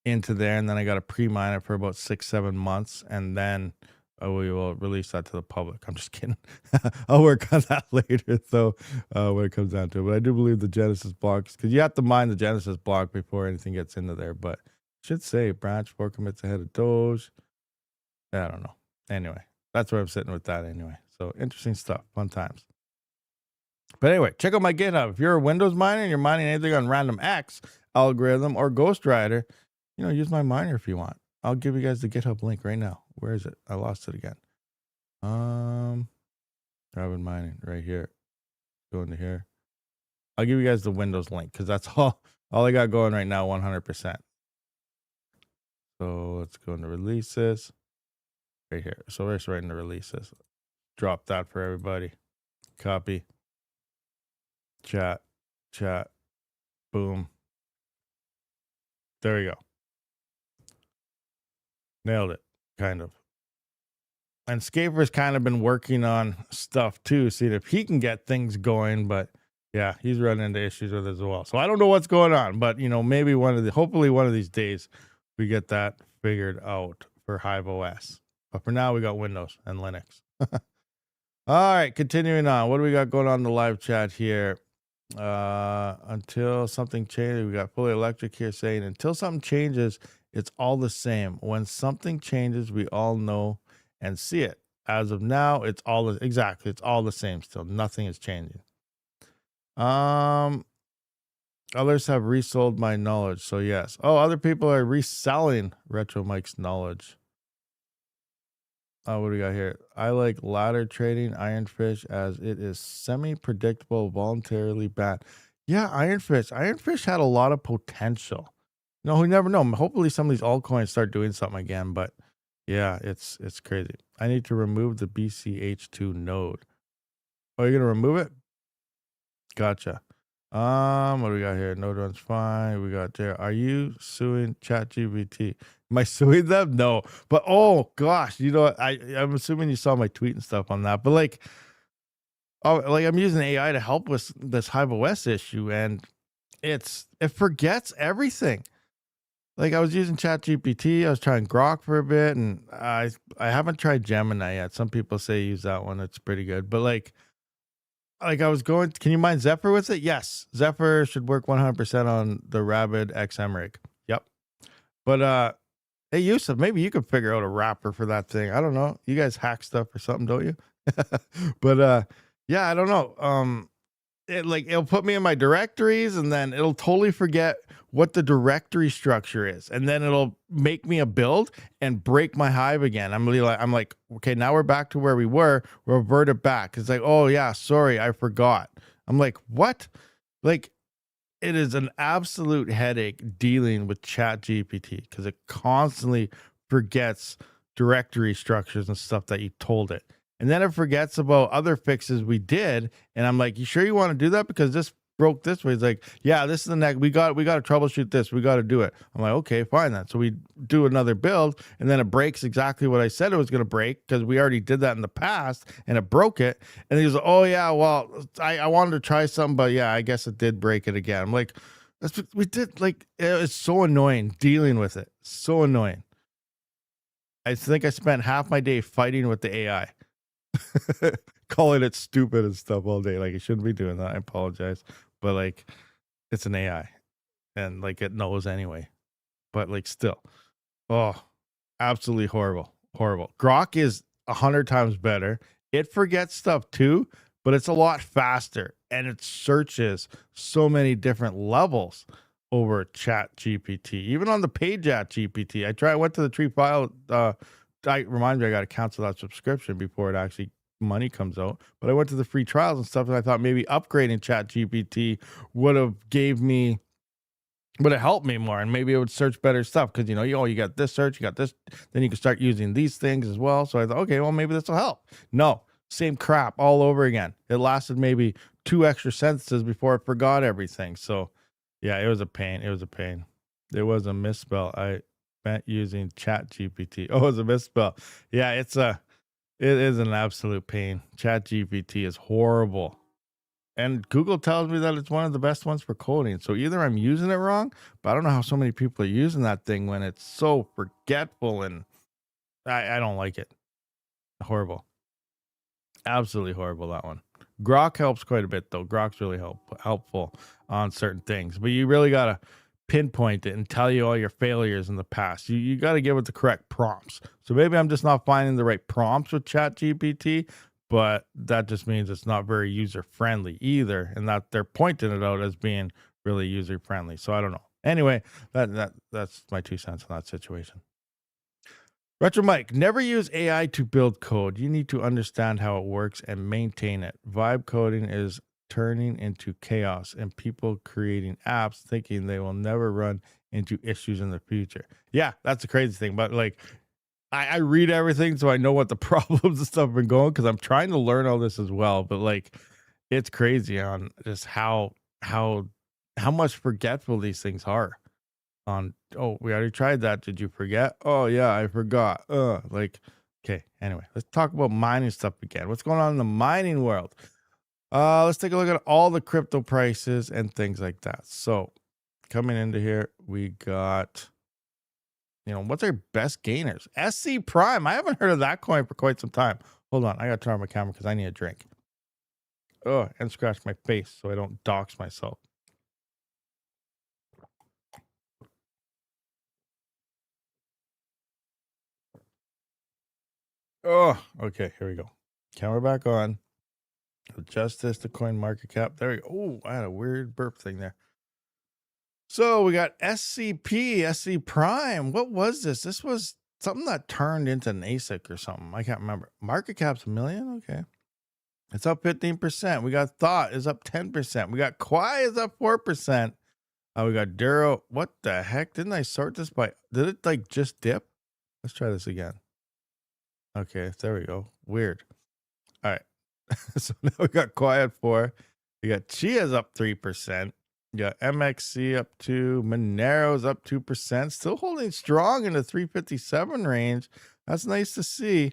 into there, and then I got to pre-mine it for about 6-7 months, and then we will release that to the public. I'm just kidding. I'll work on that later, though, when it comes down to it. But I do believe the Genesis blocks, because you have to mine the Genesis block before anything gets into there. But it should say branch 4 commits ahead of Doge. I don't know. Anyway, that's where I'm sitting with that anyway. So interesting stuff. Fun times. But anyway, check out my GitHub. If you're a Windows miner and you're mining anything on Random X algorithm or Ghost Rider, you know, use my miner if you want. I'll give you guys the GitHub link right now. Where is it? I lost it again. Rabid mining right here. Go into here. I'll give you guys the Windows link because that's all I got going right now, 100%. So let's go into releases right here. So we're just right into releases. Drop that for everybody. Copy. Chat. Boom. There we go. Nailed it, kind of. And Scaper's kind of been working on stuff too, seeing if he can get things going. But yeah, he's running into issues with it as well. So I don't know what's going on, but you know, maybe hopefully one of these days we get that figured out for HiveOS. But for now, we got Windows and Linux. All right, continuing on. What do we got going on in the live chat here? Until something changes, we got Fully Electric here saying, until something changes, it's all the same. When something changes, we all know and see it. as of now, it's all exactly. It's all the same still. Nothing is changing. Um, Others have resold my knowledge, so yes. Oh, other people are reselling Retro Mike's knowledge. What do we got here? I like ladder trading Ironfish as it is semi-predictable, voluntarily bad. Yeah, Ironfish. Ironfish had a lot of potential. No, we never know. Hopefully some of these altcoins start doing something again, but yeah, it's crazy. I need to remove the BCH2 node. Oh, you're gonna remove it? Gotcha. What do we got here? Node runs fine. We got there. Are you suing ChatGPT? Am I suing them? No. But oh gosh, you know what? I'm assuming you saw my tweet and stuff on that. But like, oh, like I'm using AI to help with this Hive OS issue, and it forgets everything. Like I was using ChatGPT, I was trying Grok for a bit, and I haven't tried Gemini yet. Some people say use that one; it's pretty good. But like I was going, can you mine Zephyr with it? Yes, Zephyr should work 100% on the Rabid XMRig. Yep. But hey Yusuf, maybe you could figure out a wrapper for that thing. I don't know. You guys hack stuff or something, don't you? But yeah, I don't know. It'll put me in my directories and then it'll totally forget what the directory structure is, and then it'll make me a build and break my Hive again. I'm like, okay, now we're back to where we were. Revert it back. It's like, oh yeah, sorry, I forgot. I'm like, what? Like, it is an absolute headache dealing with ChatGPT because it constantly forgets directory structures and stuff that you told it. And then it forgets about other fixes we did. And I'm like, you sure you want to do that? Because this broke this way. It's like, yeah, this is the next. We got to troubleshoot this. We got to do it. I'm like, okay, fine then. So we do another build, and then it breaks exactly what I said it was going to break because we already did that in the past, and it broke it. And he was like, oh yeah, well, I wanted to try something, but yeah, I guess it did break it again. I'm like, that's what we did. Like, it's so annoying dealing with it. So annoying. I think I spent half my day fighting with the AI. Calling it stupid and stuff all day. Like, it shouldn't be doing that. I apologize. But like, it's an AI and like it knows anyway. But like, still, oh, absolutely horrible. Grok is 100 times better. It forgets stuff too, but it's a lot faster and it searches so many different levels over Chat GPT. Even on the paid Chat GPT, I went to the tree file. Remind me, I got to cancel that subscription before it actually money comes out. But I went to the free trials and stuff, and I thought maybe upgrading Chat GPT would have helped me more, and maybe it would search better stuff because you got this search, you got this, then you can start using these things as well. So I thought, okay, well maybe this will help. No, same crap all over again. It lasted maybe 2 extra sentences before it forgot everything. So yeah, it was a pain. It was a misspell. I meant using Chat GPT. Oh, it was a misspell. Yeah, it is an absolute pain. Chat GPT is horrible. And Google tells me that it's one of the best ones for coding. So either I'm using it wrong, but I don't know how so many people are using that thing when it's so forgetful, and I don't like it. Horrible. Absolutely horrible, that one. Grok helps quite a bit, though. Grok's really helpful on certain things. But you really got to pinpoint it and tell you all your failures in the past. You got to give it the correct prompts. So maybe I'm just not finding the right prompts with ChatGPT, but that just means it's not very user friendly either, and that they're pointing it out as being really user friendly. So I don't know. Anyway, that's my 2 cents on that situation. Retro Mike, never use AI to build code. You need to understand how it works and maintain it. Vibe coding is turning into chaos and people creating apps thinking they will never run into issues in the future. Yeah, that's the crazy thing. But like, I read everything so I know what the problems and stuff have been going, because I'm trying to learn all this as well. But like, it's crazy on just how much forgetful these things are. Oh, we already tried that. Did you forget? Oh yeah, I forgot. Okay. Anyway, let's talk about mining stuff again. What's going on in the mining world? Let's take a look at all the crypto prices and things like that. So coming into here, we got, what's our best gainers? SC Prime. I haven't heard of that coin for quite some time. Hold on. I got to turn on my camera because I need a drink. Oh, and scratch my face so I don't dox myself. Oh, okay. Here we go. Camera back on. Adjust this to coin market cap. There we go. Oh, I had a weird burp thing there. So we got SCP, SC Prime. What was this? This was something that turned into an ASIC or something. I can't remember. Market cap's 1 million. Okay. It's up 15%. We got Thought is up 10%. We got Quai is up 4%. We got Duro. What the heck? Didn't I sort this by? Did it like just dip? Let's try this again. Okay, there we go. Weird. All right. So now we got Quai at 4. We got Chia's up 3%. You got MXC up 2. Monero's up 2%. Still holding strong in the 357 range. That's nice to see.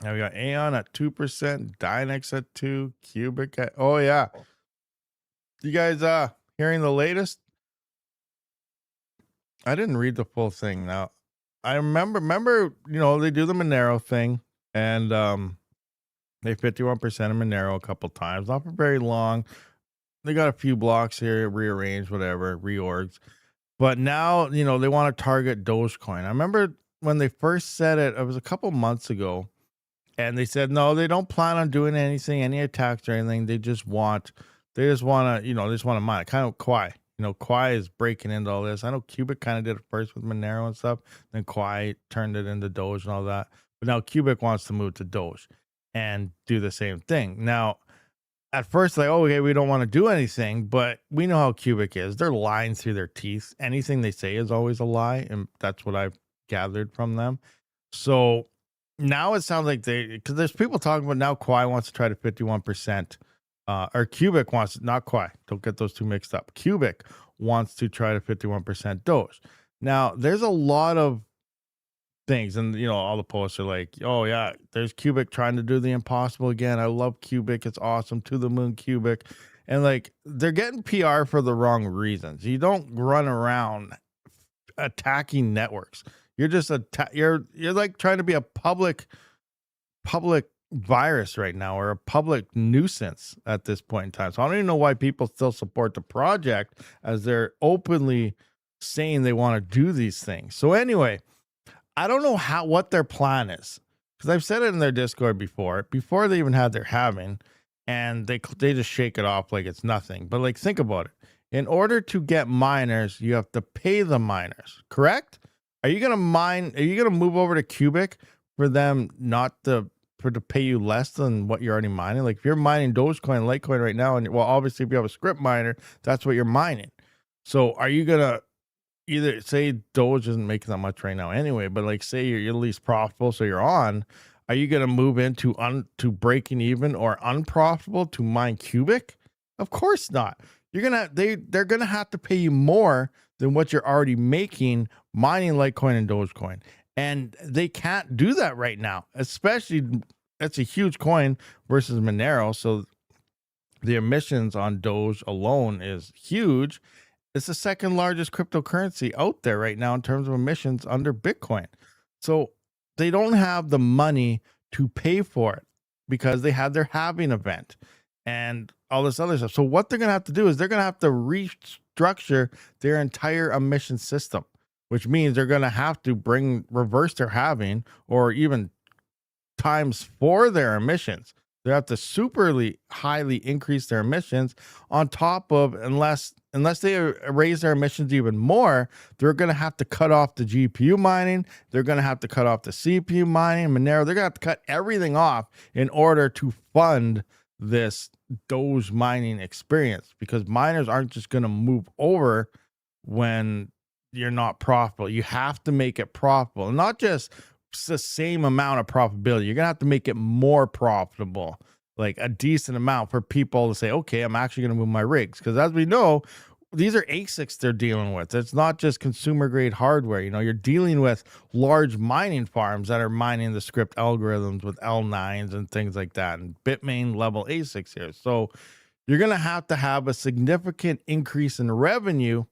Now we got Aeon at 2%. Dynex at 2. Cubic at, oh yeah. You guys hearing the latest? I didn't read the full thing. Now I remember, you know, they do the Monero thing, and they 51% of Monero a couple times, not for very long. They got a few blocks here, rearranged, whatever, reorgs. But now, you know, they want to target Dogecoin. I remember when they first said it, it was a couple months ago, and they said, no, they don't plan on doing anything, any attacks or anything. They just want to, you know, they just want to mine it. Kind of Quai. You know, Quai is breaking into all this. I know Cubic kind of did it first with Monero and stuff. Then Quai turned it into Doge and all that. But now Cubic wants to move to Doge and do the same thing. Now, at first, like, oh, okay, we don't want to do anything, but we know how Cubic is. They're lying through their teeth. Anything they say is always a lie, and that's what I've gathered from them. So now it sounds like because there's people talking about now Quai wants to try to 51%, or Cubic wants, not Quai, don't get those two mixed up. Cubic wants to try to 51% Doge. Now, there's a lot of things, and you know, all the posts are like, oh yeah, there's Cubic trying to do the impossible again. I love Cubic, it's awesome, to the moon Cubic. And like, they're getting PR for the wrong reasons. You don't run around attacking networks. You're just you're like trying to be a public virus right now, or a public nuisance at this point in time. So I don't even know why people still support the project, as they're openly saying they want to do these things. So anyway, I don't know what their plan is, because I've said it in their Discord before they even had their halving, and they just shake it off like it's nothing. But like, think about it. In order to get miners, you have to pay the miners, correct? Are you going to move over to Cubic for them not to pay you less than what you're already mining? Like if you're mining Dogecoin, Litecoin right now, and well, obviously if you have a script miner, that's what you're mining. So are you going to either say Doge isn't making that much right now anyway, but like say you're at least profitable, so you're on, are you going to move into to breaking even or unprofitable to mine Cubic? Of course not. They're going to have to pay you more than what you're already making mining Litecoin and Dogecoin. And they can't do that right now, especially that's a huge coin versus Monero. So the emissions on Doge alone is huge. It's the second largest cryptocurrency out there right now in terms of emissions under Bitcoin. So they don't have the money to pay for it because they had their halving event and all this other stuff. So what they're going to have to do is they're going to have to restructure their entire emission system, which means they're going to have to reverse their halving, or even times 4 their emissions. They have to superly highly increase their emissions on top of, unless they raise their emissions even more, they're going to have to cut off the GPU mining. They're going to have to cut off the CPU mining, Monero. They're going to have to cut everything off in order to fund this Doge mining experience, because miners aren't just going to move over when you're not profitable. You have to make it profitable, and not just the same amount of profitability. You're gonna have to make it more profitable, like a decent amount for people to say, okay, I'm actually gonna move my rigs. Because as we know, these are ASICs they're dealing with. It's not just consumer grade hardware. You know, you're dealing with large mining farms that are mining the script algorithms with L9s and things like that, and Bitmain level ASICs here. So you're gonna have to have a significant increase in revenue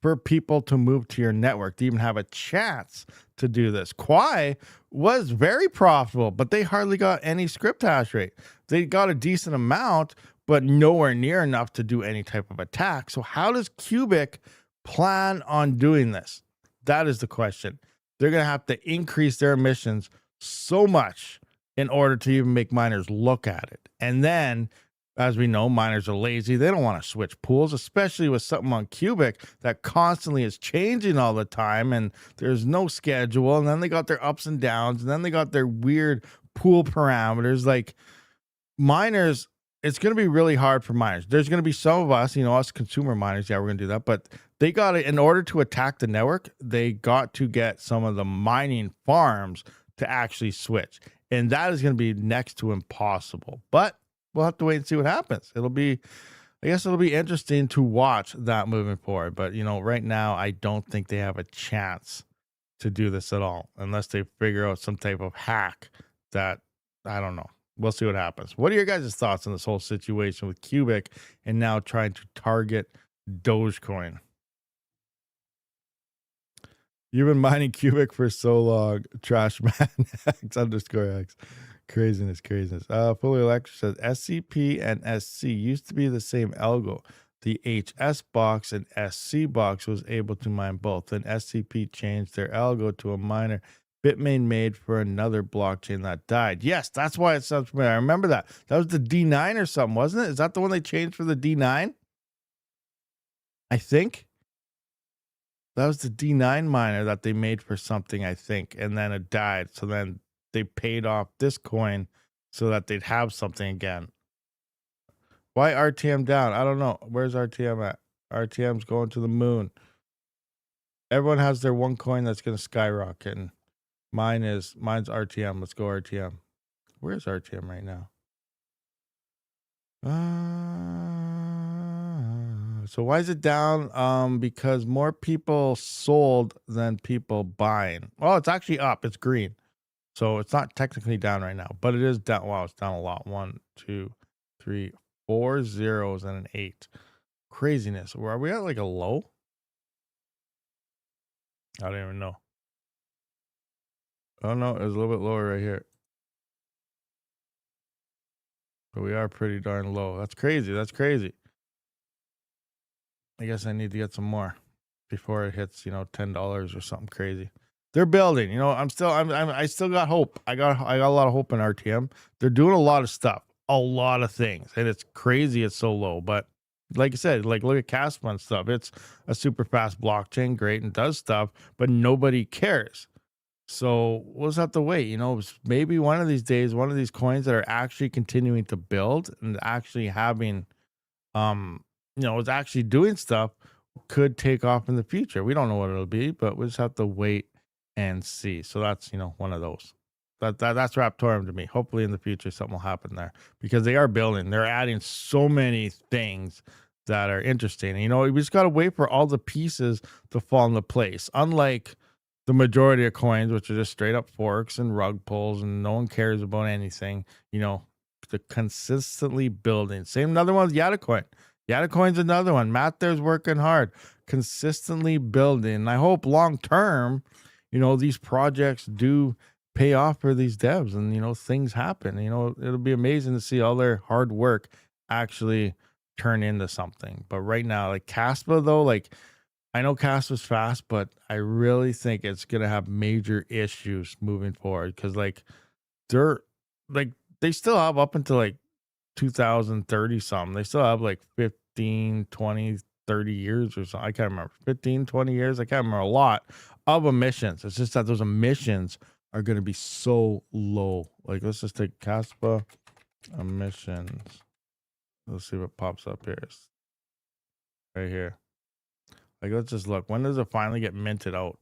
for people to move to your network to even have a chance to do this. Quai was very profitable, but they hardly got any script hash rate. They got a decent amount, but nowhere near enough to do any type of attack. So how does Cubic plan on doing this? That is the question. They're going to have to increase their emissions so much in order to even make miners look at it. And then, as we know, miners are lazy. They don't want to switch pools, especially with something on Cubic that constantly is changing all the time and there's no schedule. And then they got their ups and downs, and then they got their weird pool parameters. Like, miners, it's going to be really hard for miners. There's going to be some of us, us consumer miners. Yeah, we're going to do that. But they got to, in order to attack the network, they got to get some of the mining farms to actually switch. And that is going to be next to impossible. But we'll have to wait and see what happens. I guess it'll be interesting to watch that moving forward. But, right now, I don't think they have a chance to do this at all, unless they figure out some type of hack that, I don't know. We'll see what happens. What are your guys' thoughts on this whole situation with Cubic and now trying to target Dogecoin? You've been mining Cubic for so long. Trash man. X_X. Craziness. Fully Electric says SCP and SC used to be the same algo. The HS box and SC box was able to mine both. Then SCP changed their algo to a miner Bitmain made for another blockchain that died. Yes, that's why it sounds familiar. I remember that. That was the D9 or something, wasn't it? Is that the one they changed for the D9? I think. That was the D9 miner that they made for something, I think. And then it died. So then they paid off this coin so that they'd have something again. Why RTM down? I don't know. Where's RTM at? RTM's going to the moon. Everyone has their one coin that's going to skyrocket. And mine's RTM. Let's go RTM. Where's RTM right now? So why is it down? Because more people sold than people buying. Well, it's actually up. It's green. So it's not technically down right now, but it is down. Wow, it's down a lot. 1, 2, 3, 4 zeros and an 8. Craziness. Are we at like a low? I don't even know. Oh no, it was a little bit lower right here. But we are pretty darn low. That's crazy. I guess I need to get some more before it hits, $10 or something crazy. They're building, I still got hope. I got a lot of hope in RTM. They're doing a lot of stuff, a lot of things, and it's crazy. It's so low, but like I said, look at Kaspa and stuff. It's a super fast blockchain, great, and does stuff, but nobody cares. So we'll just have to wait. Maybe one of these days, one of these coins that are actually continuing to build and actually having, is actually doing stuff could take off in the future. We don't know what it'll be, but we'll just have to wait and see. So that's, one of those. That's Raptorium to me. Hopefully in the future something will happen there because they are building. They're adding so many things that are interesting. We just got to wait for all the pieces to fall into place. Unlike the majority of coins, which are just straight up forks and rug pulls and no one cares about anything, the consistently building. Same another one with Yatacoin. Yatacoin's another one. Matt there's working hard, consistently building. And I hope long term, these projects do pay off for these devs and, things happen. It'll be amazing to see all their hard work actually turn into something. But right now, like Kaspa, though, I know Kaspa's fast, but I really think it's going to have major issues moving forward because, they still have up until 2030 something. They still have 15, 20, 30 years or something. I can't remember. 15, 20 years. I can't remember a lot of emissions. It's just that those emissions are going to be so low. Let's just take Kaspa emissions. Let's see what pops up here. Right here. Let's just look. When does it finally get minted out?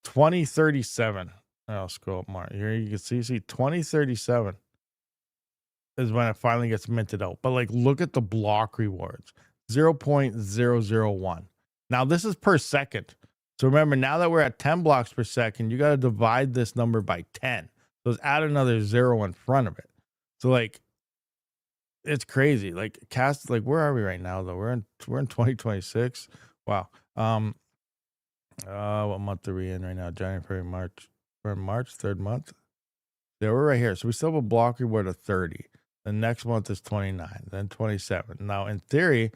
2037. I'll scroll up more. Here you can see 2037 is when it finally gets minted out. But look at the block rewards. 0.001. Now this is per second. So remember, now that we're at 10 blocks per second, you got to divide this number by 10. So let's add another 0 in front of it. So it's crazy. Where are we right now though? We're in 2026. Wow. What month are we in right now? January, February, March. We're in March, third month. Yeah, we're right here. So we still have a block reward of 30. The next month is 29, then 27. Now, in theory,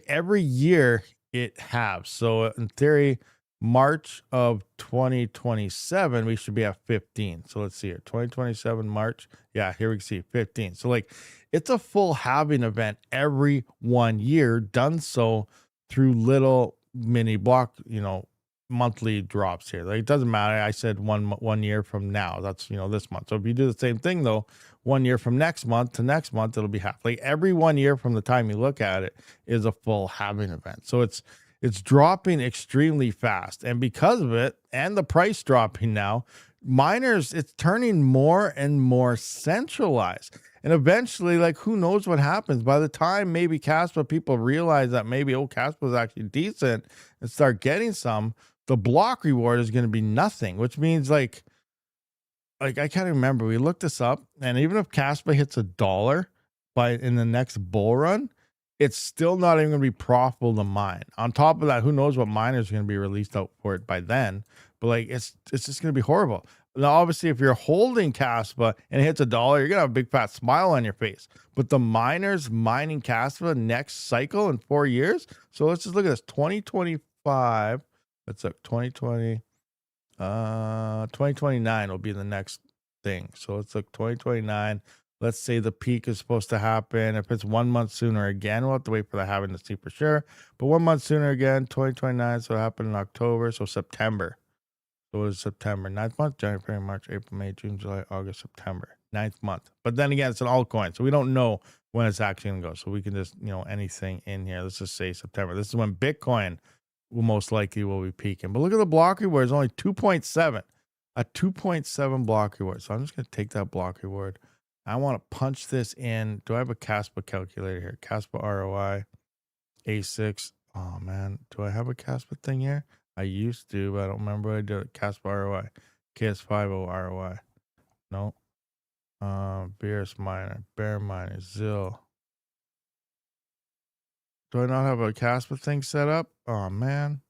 every year it halves. So in theory, March of 2027, we should be at 15. So let's see here. 2027 March. Yeah, here we can see 15. So like it's a full halving event every 1 year, done so through little mini block, monthly drops here. Like it doesn't matter. I said one year from now. That's this month. So if you do the same thing though, 1 year from next month to next month, it'll be half. Like every 1 year from the time you look at it is a full halving event. So it's dropping extremely fast. And because of it and the price dropping now, miners, it's turning more and more centralized. And eventually, like, who knows what happens? By the time maybe Kaspa people realize that maybe, Kaspa is actually decent and start getting some, the block reward is going to be nothing, which means like I can't remember. We looked this up, and even if Kaspa hits $1 in the next bull run, it's still not even going to be profitable to mine. On top of that, who knows what miners are going to be released out for it by then? But like, it's just going to be horrible. Now, obviously, if you're holding Kaspa and it hits $1, you're going to have a big fat smile on your face. But the miners mining Kaspa next cycle in 4 years. So let's just look at this. 2025. That's like 2020. 2029 will be the next thing. So let's look 2029. Let's say the peak is supposed to happen. If it's 1 month sooner again, we'll have to wait for the halving to see for sure. But 1 month sooner again, 2029. So it happened in October. So September. So it was September. 9th month, January, February, March, April, May, June, July, August, September. 9th month. But then again, it's an altcoin. So we don't know when it's actually going to go. So we can just, anything in here. Let's just say September. This is when Bitcoin will most likely will be peaking. But look at the block reward. It's only 2.7. A 2.7 block reward. So I'm just going to take that block reward. I want to punch this in. Do I have a Kaspa calculator here? Kaspa ROI, A6. Oh, man. Do I have a Kaspa thing here? I used to, but I don't remember what I did. Kaspa ROI. KS50 ROI. No. BRS Miner. Bear Miner. Zill. Do I not have a Kaspa thing set up? Oh, man.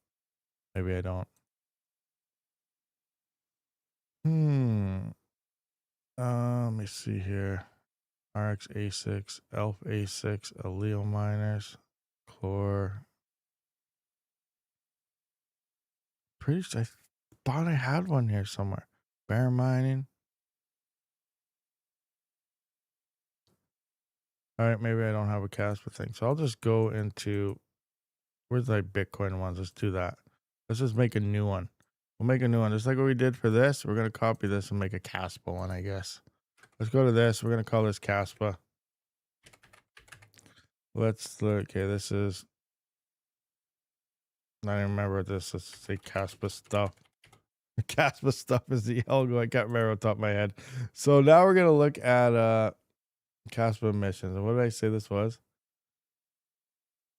Maybe I don't. Let me see here. RX A6, Elf A6, Allele Miners, Chlor. Pretty sure I thought I had one here somewhere. Bear Mining. All right, maybe I don't have a Kaspa thing. So I'll just go into, where's my Bitcoin ones? Let's do that. Let's just make a new one. We'll make a new one. Just like what we did for this, we're going to copy this and make a Kaspa one, I guess. Let's go to this. We're going to call this Kaspa. Let's look. Okay, this is, I don't remember what this. Let's say Kaspa stuff. Kaspa stuff is the algo. I can't remember off the top of my head. So now we're going to look at Kaspa emissions. And what did I say this was?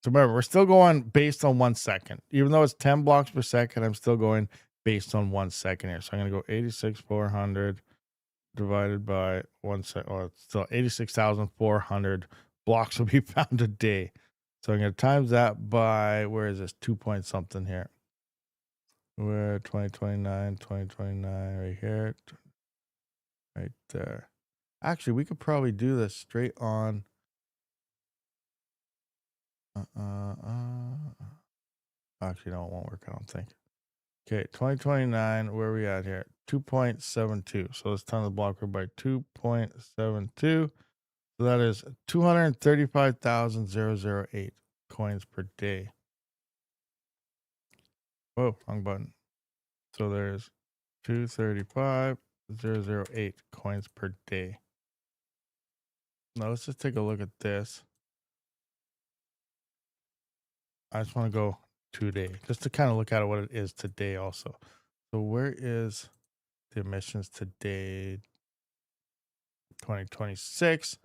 So remember, we're still going based on 1 second. Even though it's 10 blocks per second, I'm still going based on 1 second here. So I'm going to go 86,400 divided by 1 second. Oh, it's still 86,400 blocks will be found a day. So I'm going to times that by, where is this? 2 point something here. Where 2029 right here. Right there. Actually, we could probably do this straight on. Actually, no, it won't work, I don't think. Okay, 2029, where are we at here? 2.72. So let's time the block by 2.72. So that is 235,008 coins per day. Whoa, wrong button. So there's 235,008 coins per day. Now let's just take a look at this. I just want to go today, just to kind of look at what it is today also. So where is the emissions today? 2026,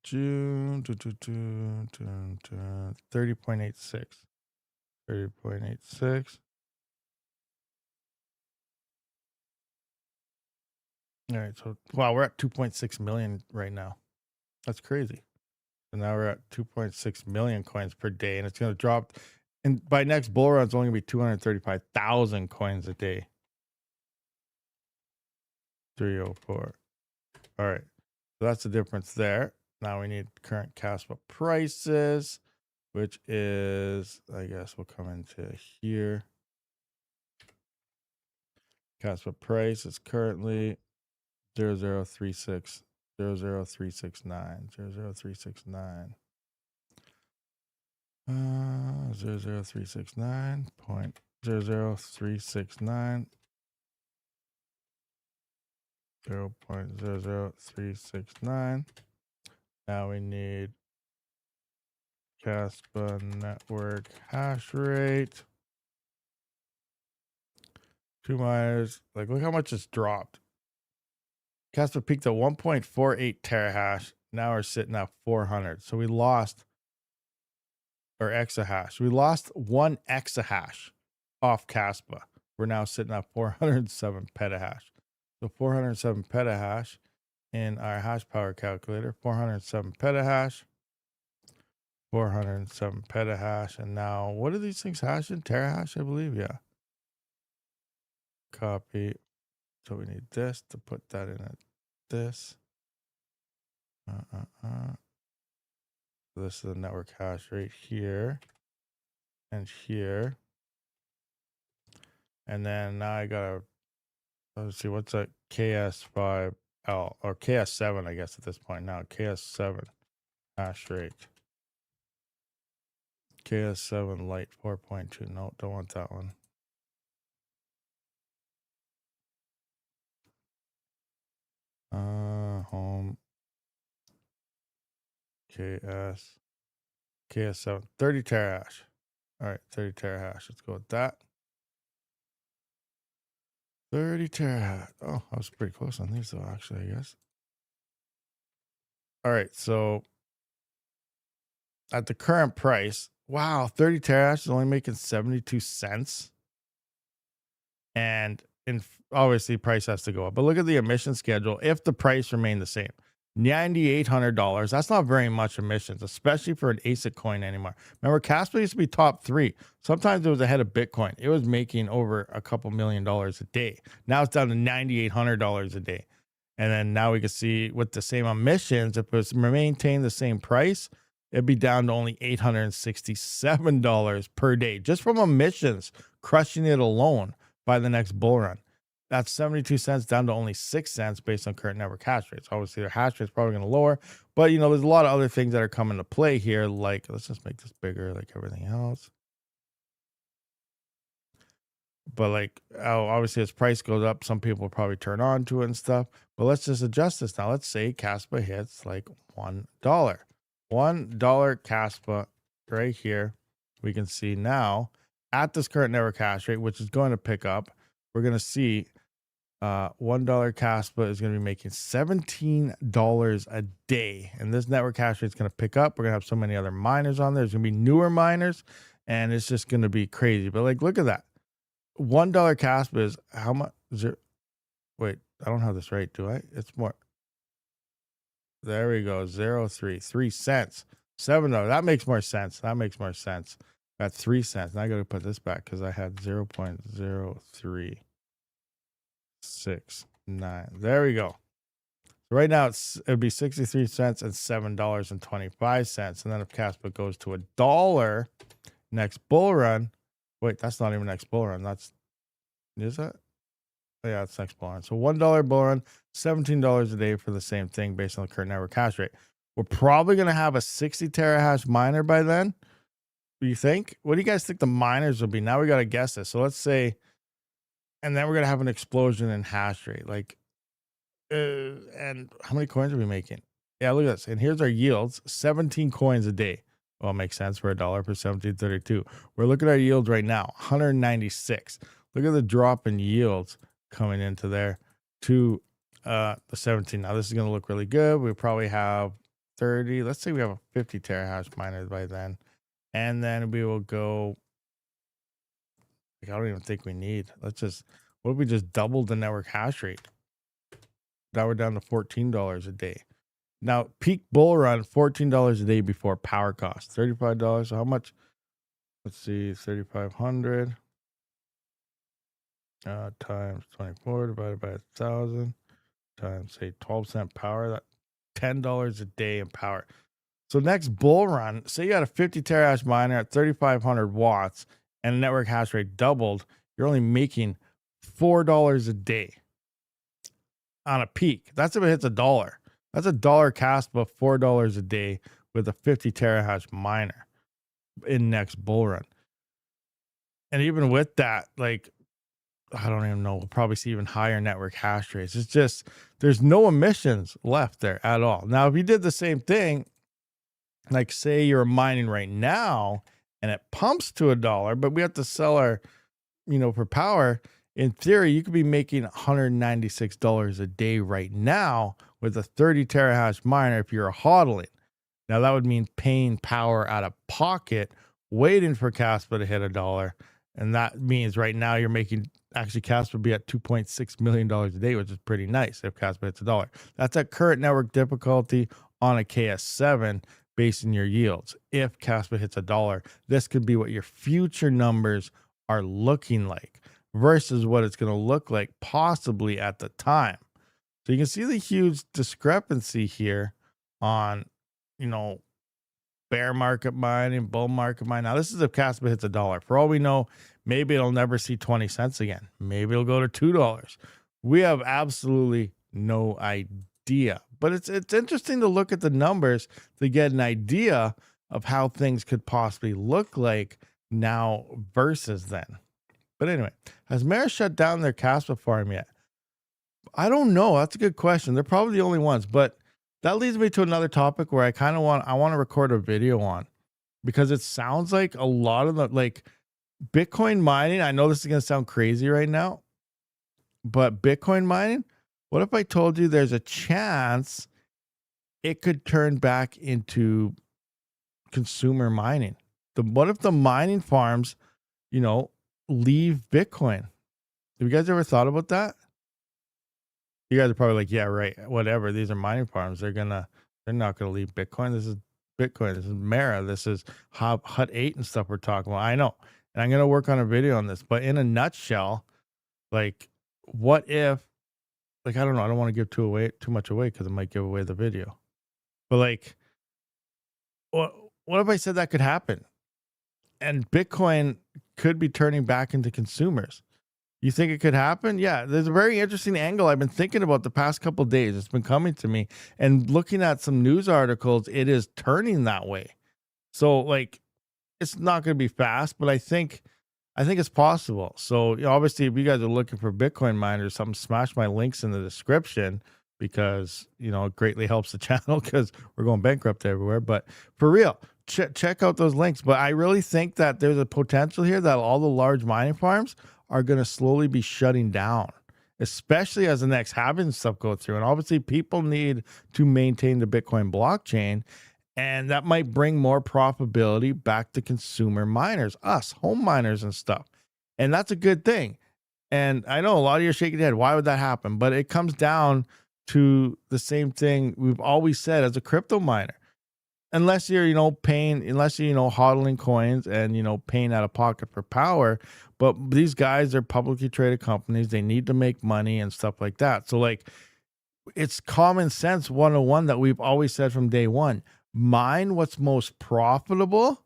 June, 30.86. 30.86. All right, so wow, we're at 2.6 million right now. That's crazy. So now we're at 2.6 million coins per day, and it's going to drop. And by next bull run, it's only going to be 235,000 coins a day. 304. All right. So that's the difference there. Now we need current Kaspa prices, which is, I guess we'll come into here. Kaspa price is currently 0036 00369 00369 00369 point 00369 0.00369. Now we need Kaspa network hash rate. 2 miners. Like, look how much it's dropped. Kaspa peaked at 1.48 terahash. Now we're sitting at 400. So we lost, or exahash. We lost 1 exahash off Kaspa. We're now sitting at 407 petahash. So 407 petahash in our hash power calculator. 407 petahash. 407 petahash. And now, what are these things hashing? Terahash, I believe. Yeah. Copy. So we need this to put that in at this. This is the network hash rate here and here. And then now I gotta, let's see, what's a KS5L or KS7, I guess at this point now. KS7 hash rate. KS7 Lite 4.2. No, don't want that one. Home. KS7 30 terahash. All right, 30 terahash. Let's go with that. 30 terahash. Oh, I was pretty close on these though, actually, I guess. All right, so at the current price, wow, 30 terahash is only making 72 cents. And obviously price has to go up. But look at the emission schedule. If the price remained the same, $9,800. That's not very much emissions, especially for an ASIC coin anymore. Remember, Kaspa used to be top 3. Sometimes it was ahead of Bitcoin. It was making over a couple $1 million a day. Now it's down to $9,800 a day. And then now we can see with the same emissions, if it was maintained the same price, it'd be down to only $867 per day, just from emissions, crushing it alone by the next bull run. That's 72 cents down to only 6 cents based on current network hash rates. Obviously, their hash rate's probably going to lower, but you know, there's a lot of other things that are coming to play here. Like, let's just make this bigger, like everything else. But like, obviously, as price goes up, some people will probably turn on to it and stuff. But let's just adjust this now. Let's say Kaspa hits like $1. $1 Kaspa right here. We can see now at this current network hash rate, which is going to pick up, we're going to see $1 Kaspa is going to be making $17 a day. And this network hash rate is going to pick up. We're going to have so many other miners on there. There's going to be newer miners, and it's just going to be crazy. But like, look at that. $1 Kaspa is how much? Wait, I don't have this right, do I? It's more. There we go. 3 cents. $7. That makes more sense. That makes more sense. At 3 cents. Now I got to put this back because I had 0.0369. There we go. So right now it'd be 63 cents and $7.25. And then if Kaspa goes to $1 next bull run, wait, that's not even next bull run. Is that? Oh, yeah, it's next bull run. So $1 bull run, $17 a day for the same thing based on the current network hash rate. We're probably going to have a 60 terahash miner by then. Do you think? What do you guys think the miners will be? Now we got to guess this. So let's say, and then we're going to have an explosion in hash rate. Like, and how many coins are we making? Yeah, look at this. And here's our yields, 17 coins a day. Well, it makes sense for $1 per 1732. We're looking at our yields right now, 196. Look at the drop in yields coming into there to the 17. Now this is going to look really good. We probably have 30. Let's say we have a 50 terahash miner by then. And then we will go, like, I don't even think we need. What if we just doubled the network hash rate? Now we're down to $14 a day. Now, peak bull run, $14 a day before power cost. $35. So how much? Let's see, 3,500 times 24 divided by 1,000 times, say, 12-cent power. That $10 a day in power. So next bull run, say you had a 50 terahash miner at 3,500 watts and the network hash rate doubled, you're only making $4 a day on a peak. That's if it hits $1. That's $1 Kaspa, $4 a day with a 50 terahash miner in next bull run. And even with that, like, I don't even know, we'll probably see even higher network hash rates. It's just, there's no emissions left there at all. Now, if you did the same thing, like say you're mining right now and it pumps to $1, but we have to sell our, for power, in theory, you could be making $196 a day right now with a 30 terahash miner if you're hodling. Now, that would mean paying power out of pocket, waiting for Kaspa to hit $1. And that means right now you're making, actually Kaspa would be at $2.6 million a day, which is pretty nice if Kaspa hits $1. That's at current network difficulty on a KS7 based on your yields. If Kaspa hits $1, this could be what your future numbers are looking like versus what it's going to look like possibly at the time. So you can see the huge discrepancy here on, bear market mining, bull market mining. Now, this is if Kaspa hits $1. For all we know, maybe it'll never see 20 cents again. Maybe it'll go to $2. We have absolutely no idea. But it's interesting to look at the numbers to get an idea of how things could possibly look like now versus then. But anyway, has Mara shut down their Kaspa farm yet? I don't know. That's a good question. They're probably the only ones, but that leads me to another topic where I want to record a video on, because it sounds like a lot of the, like, Bitcoin mining. I know this is going to sound crazy right now, but Bitcoin mining, what if I told you there's a chance it could turn back into consumer mining? What if the mining farms, leave Bitcoin? Have you guys ever thought about that? You guys are probably like, yeah, right, whatever. These are mining farms. They're not gonna leave Bitcoin. This is Bitcoin. This is Mara. This is Hut 8 and stuff we're talking about. I know. And I'm gonna work on a video on this. But in a nutshell, like, what if, like, I don't know, I don't want to give too much away because it might give away the video. But like, what if I said that could happen? And Bitcoin could be turning back into consumers. You think it could happen? Yeah, there's a very interesting angle I've been thinking about the past couple of days. It's been coming to me, and looking at some news articles, it is turning that way. So, like, it's not going to be fast, but I think it's possible. So, obviously, if you guys are looking for Bitcoin miners, something, smash my links in the description, because it greatly helps the channel because we're going bankrupt everywhere. But for real, check out those links. But I really think that there's a potential here that all the large mining farms are going to slowly be shutting down, especially as the next halving stuff go through. And obviously people need to maintain the Bitcoin blockchain, and that might bring more profitability back to consumer miners, us home miners and stuff. And that's a good thing. And I know a lot of you are shaking your head. Why would that happen? But it comes down to the same thing we've always said as a crypto miner. Unless you're, hodling coins and, paying out of pocket for power. But these guys are publicly traded companies. They need to make money and stuff like that. So, like, it's common sense 101 that we've always said from day one. Mine what's most profitable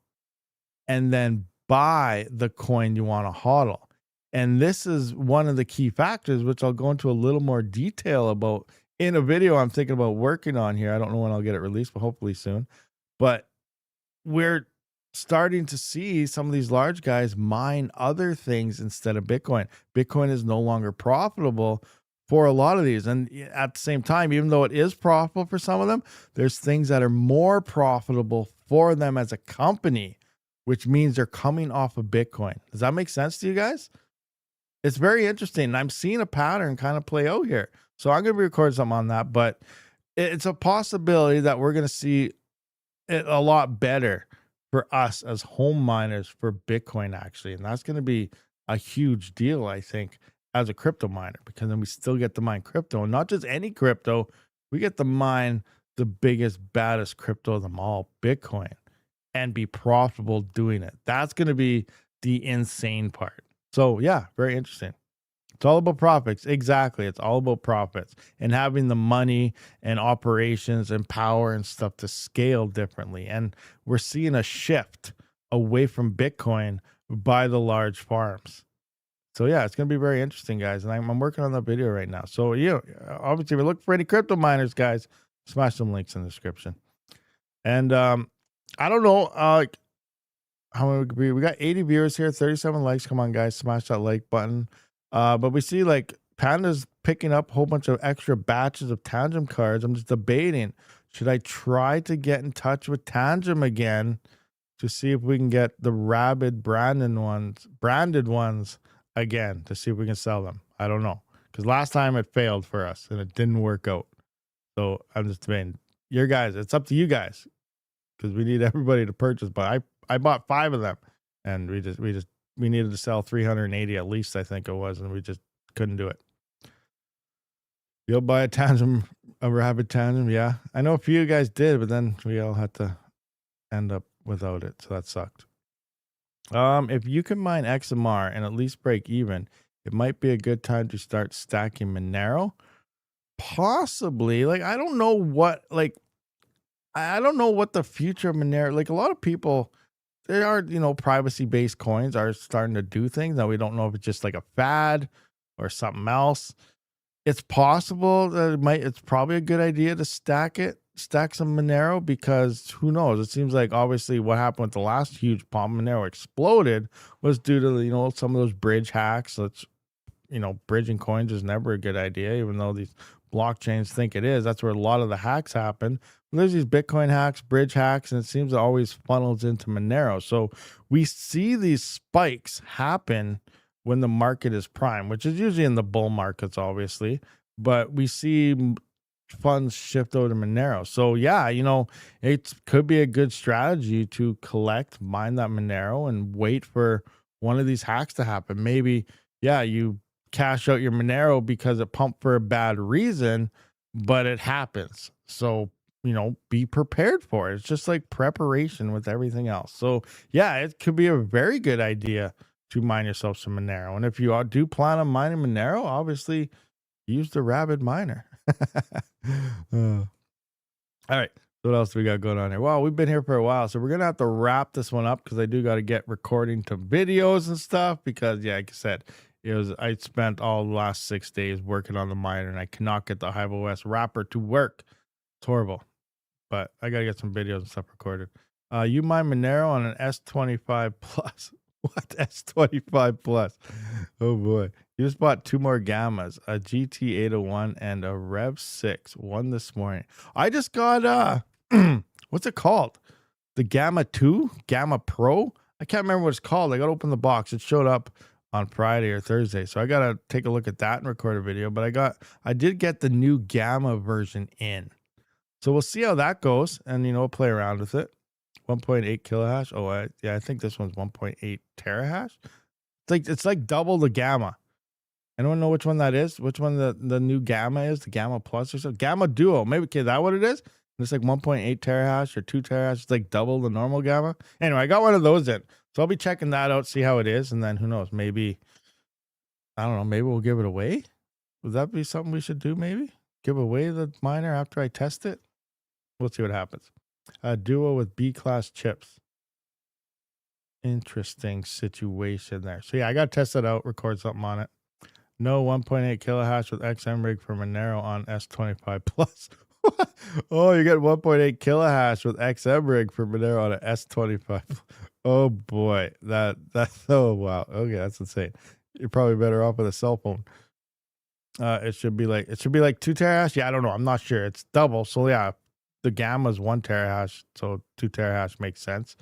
and then buy the coin you want to hodl. And this is one of the key factors, which I'll go into a little more detail about in a video I'm thinking about working on here. I don't know when I'll get it released, but hopefully soon. But we're starting to see some of these large guys mine other things instead of Bitcoin. Bitcoin is no longer profitable for a lot of these. And at the same time, even though it is profitable for some of them, there's things that are more profitable for them as a company, which means they're coming off of Bitcoin. Does that make sense to you guys? It's very interesting. I'm seeing a pattern kind of play out here. So I'm going to be recording something on that, but it's a possibility that we're going to see it a lot better for us as home miners for Bitcoin, actually. And that's going to be a huge deal, I think, as a crypto miner, because then we still get to mine crypto, and not just any crypto. We get to mine the biggest, baddest crypto of them all, Bitcoin, and be profitable doing it. That's going to be the insane part. So yeah, very interesting. It's all about profits. Exactly. It's all about profits and having the money and operations and power and stuff to scale differently. And we're seeing a shift away from Bitcoin by the large farms. So yeah, it's gonna be very interesting, guys. And I'm working on that video right now. So obviously, if you look for any crypto miners, guys, smash some links in the description. And I don't know, how many we got 80 viewers here, 37 likes. Come on, guys, smash that like button. But we see like Panda's picking up a whole bunch of extra batches of Tangem cards. I'm just debating, should I try to get in touch with Tangem again to see if we can get the Rabid branded ones again to see if we can sell them? I don't know, because last time it failed for us and it didn't work out. So I'm just debating. Your guys, it's up to you guys, because we need everybody to purchase. But I bought 5 of them, and we needed to sell 380 at least, I think it was, and we just couldn't do it. You'll buy a Rabid tandem, yeah. I know a few of you guys did, but then we all had to end up without it, so that sucked. If you can mine XMR and at least break even, it might be a good time to start stacking Monero. Possibly. Like, I don't know what the future of Monero, like a lot of people, there are, privacy-based coins are starting to do things. Now, we don't know if it's just like a fad or something else. It's possible that it's probably a good idea to stack some Monero, because who knows? It seems like obviously what happened with the last huge pump, Monero exploded, was due to, some of those bridge hacks. That's, bridging coins is never a good idea, even though these blockchains think it is. That's where a lot of the hacks happen. There's these Bitcoin hacks, bridge hacks, and it seems it always funnels into Monero. So we see these spikes happen when the market is prime, which is usually in the bull markets, obviously, but we see funds shift over to Monero. So yeah, it could be a good strategy to mine that Monero and wait for one of these hacks to happen. Maybe, yeah, you cash out your Monero because it pumped for a bad reason, but it happens. So, be prepared for it. It's just like preparation with everything else. So yeah, it could be a very good idea to mine yourself some Monero. And if you do plan on mining Monero, obviously use the Rabid miner. All right. So what else do we got going on here? Well, we've been here for a while, so we're going to have to wrap this one up, because I do got to get recording to videos and stuff, because yeah, like I said, I spent all the last 6 days working on the miner, and I cannot get the Hive OS wrapper to work. It's horrible, but I got to get some videos and stuff recorded. You mine Monero on an S25 Plus. What? S25 Plus? Oh boy. You just bought 2 more Gammas, a GT801 and a Rev 6, one this morning. I just got what's it called? The Gamma 2? Gamma Pro? I can't remember what it's called. I got to open the box. It showed up on Friday or Thursday. So I got to take a look at that and record a video. But I did get the new Gamma version in. So we'll see how that goes, and play around with it. 1.8 kilohash. Oh, I think this one's 1.8 terahash. It's like double the Gamma. Anyone know which one that is? Which one the new Gamma is? The Gamma Plus or so? Gamma Duo. Maybe, is that what it is? It's like 1.8 terahash or 2 terahash. It's like double the normal Gamma. Anyway, I got one of those in. So I'll be checking that out, see how it is. And then who knows? Maybe, I don't know, maybe we'll give it away. Would that be something we should do? Maybe give away the miner after I test it. We'll see what happens. A Duo with B-class chips. Interesting situation there. So yeah, I got to test it out, record something on it. No 1.8 kilohash with XMRig for Monero on S25 Plus. Oh, you get 1.8 kilohash with XMRig for Monero on an S25. Oh boy, that's oh wow. Okay, that's insane. You're probably better off with a cell phone. It should be like 2 terahash. Yeah, I don't know. I'm not sure. It's double. So yeah, the Gamma is 1 terahash, so 2 terahash makes sense.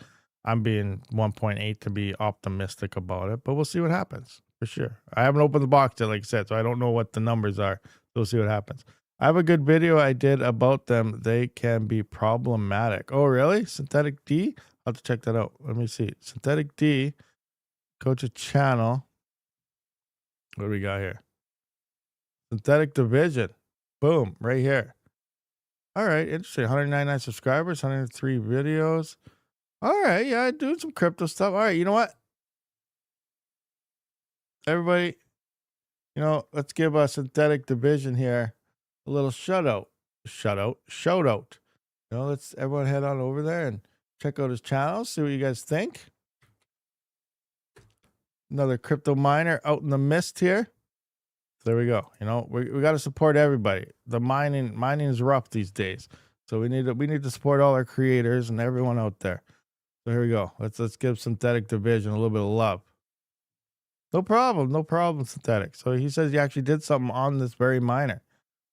I'm being 1.8 to be optimistic about it, but we'll see what happens for sure. I haven't opened the box yet, like I said, so I don't know what the numbers are. So we'll see what happens. I have a good video I did about them. They can be problematic. Oh, really? Synthetic D? I'll have to check that out. Let me see. Synthetic D. Go to channel. What do we got here? Synthetic Division. Boom. Right here. All right. Interesting. 199 subscribers. 103 videos. All right. Yeah. Doing some crypto stuff. All right. You know what? Everybody, let's give a Synthetic Division here a little shout out. Let's everyone head on over there and check out his channel. See what you guys think. Another crypto miner out in the mist here. There we go. You know, we got to support everybody. The mining is rough these days. So we need to support all our creators and everyone out there. So here we go. Let's give Synthetic Division a little bit of love. No problem, Synthetic. So he says he actually did something on this very miner.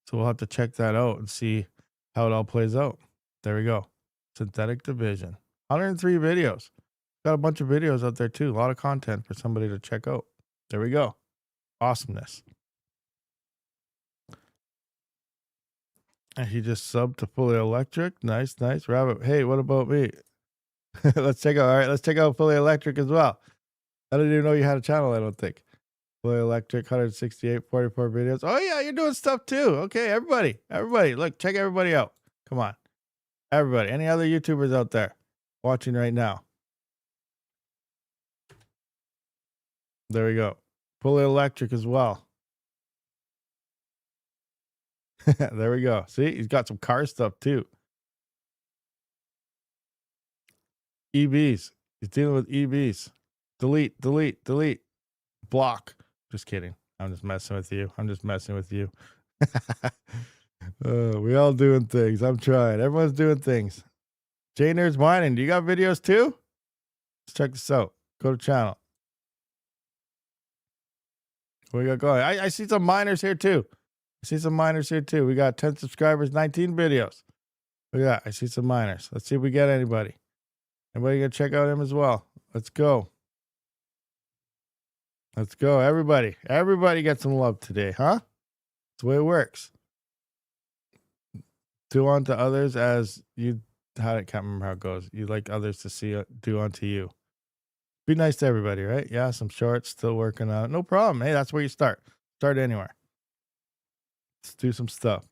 So we'll have to check that out and see how it all plays out. There we go. Synthetic Division. 103 videos. Got a bunch of videos out there too. A lot of content for somebody to check out. There we go. Awesomeness. And he just subbed to Fully Electric. Nice. Rabid. Hey, what about me? Let's check out. All right, let's check out Fully Electric as well. I didn't even know you had a channel, I don't think. Fully Electric, 168, 44 videos. Oh, yeah, you're doing stuff too. Okay, everybody. Look, check everybody out. Come on. Everybody. Any other YouTubers out there watching right now? There we go. Fully Electric as well. There we go. See, he's got some car stuff too. EVs. He's dealing with EVs. Delete. Block. Just kidding. I'm just messing with you. We all doing things. I'm trying. Everyone's doing things. J Nerds Mining. Do you got videos too? Let's check this out. Go to channel. What we got going? I see some miners here too. We got 10 subscribers, 19 videos. Look at that. I see some miners. Let's see if we get anybody. Anybody gonna check out him as well? Let's go. Everybody. Everybody get some love today, huh? That's the way it works. Do unto others as you. I can't remember how it goes. You like others to do unto you. Be nice to everybody, right? Yeah, some shorts, still working on it. No problem. Hey, that's where you start. Start anywhere. Let's do some stuff.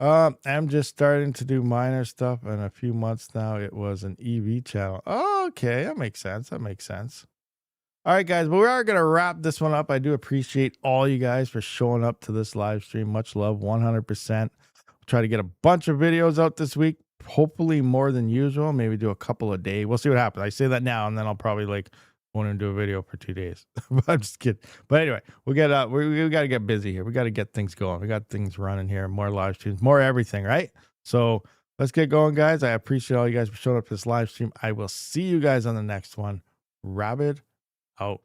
I'm just starting to do minor stuff. In a few months now, it was an EV channel. Oh, okay, that makes sense. All right, guys, but we are going to wrap this one up. I do appreciate all you guys for showing up to this live stream. Much love, 100%. I'll try to get a bunch of videos out this week. Hopefully more than usual. Maybe do a couple a day. We'll see what happens. I say that now, and then I'll probably want to do a video for 2 days. I'm just kidding. But anyway, we got to get busy here. We got to get things going. We got things running here. More live streams, more everything, right? So let's get going, guys. I appreciate all you guys for showing up to this live stream. I will see you guys on the next one. Rabid out.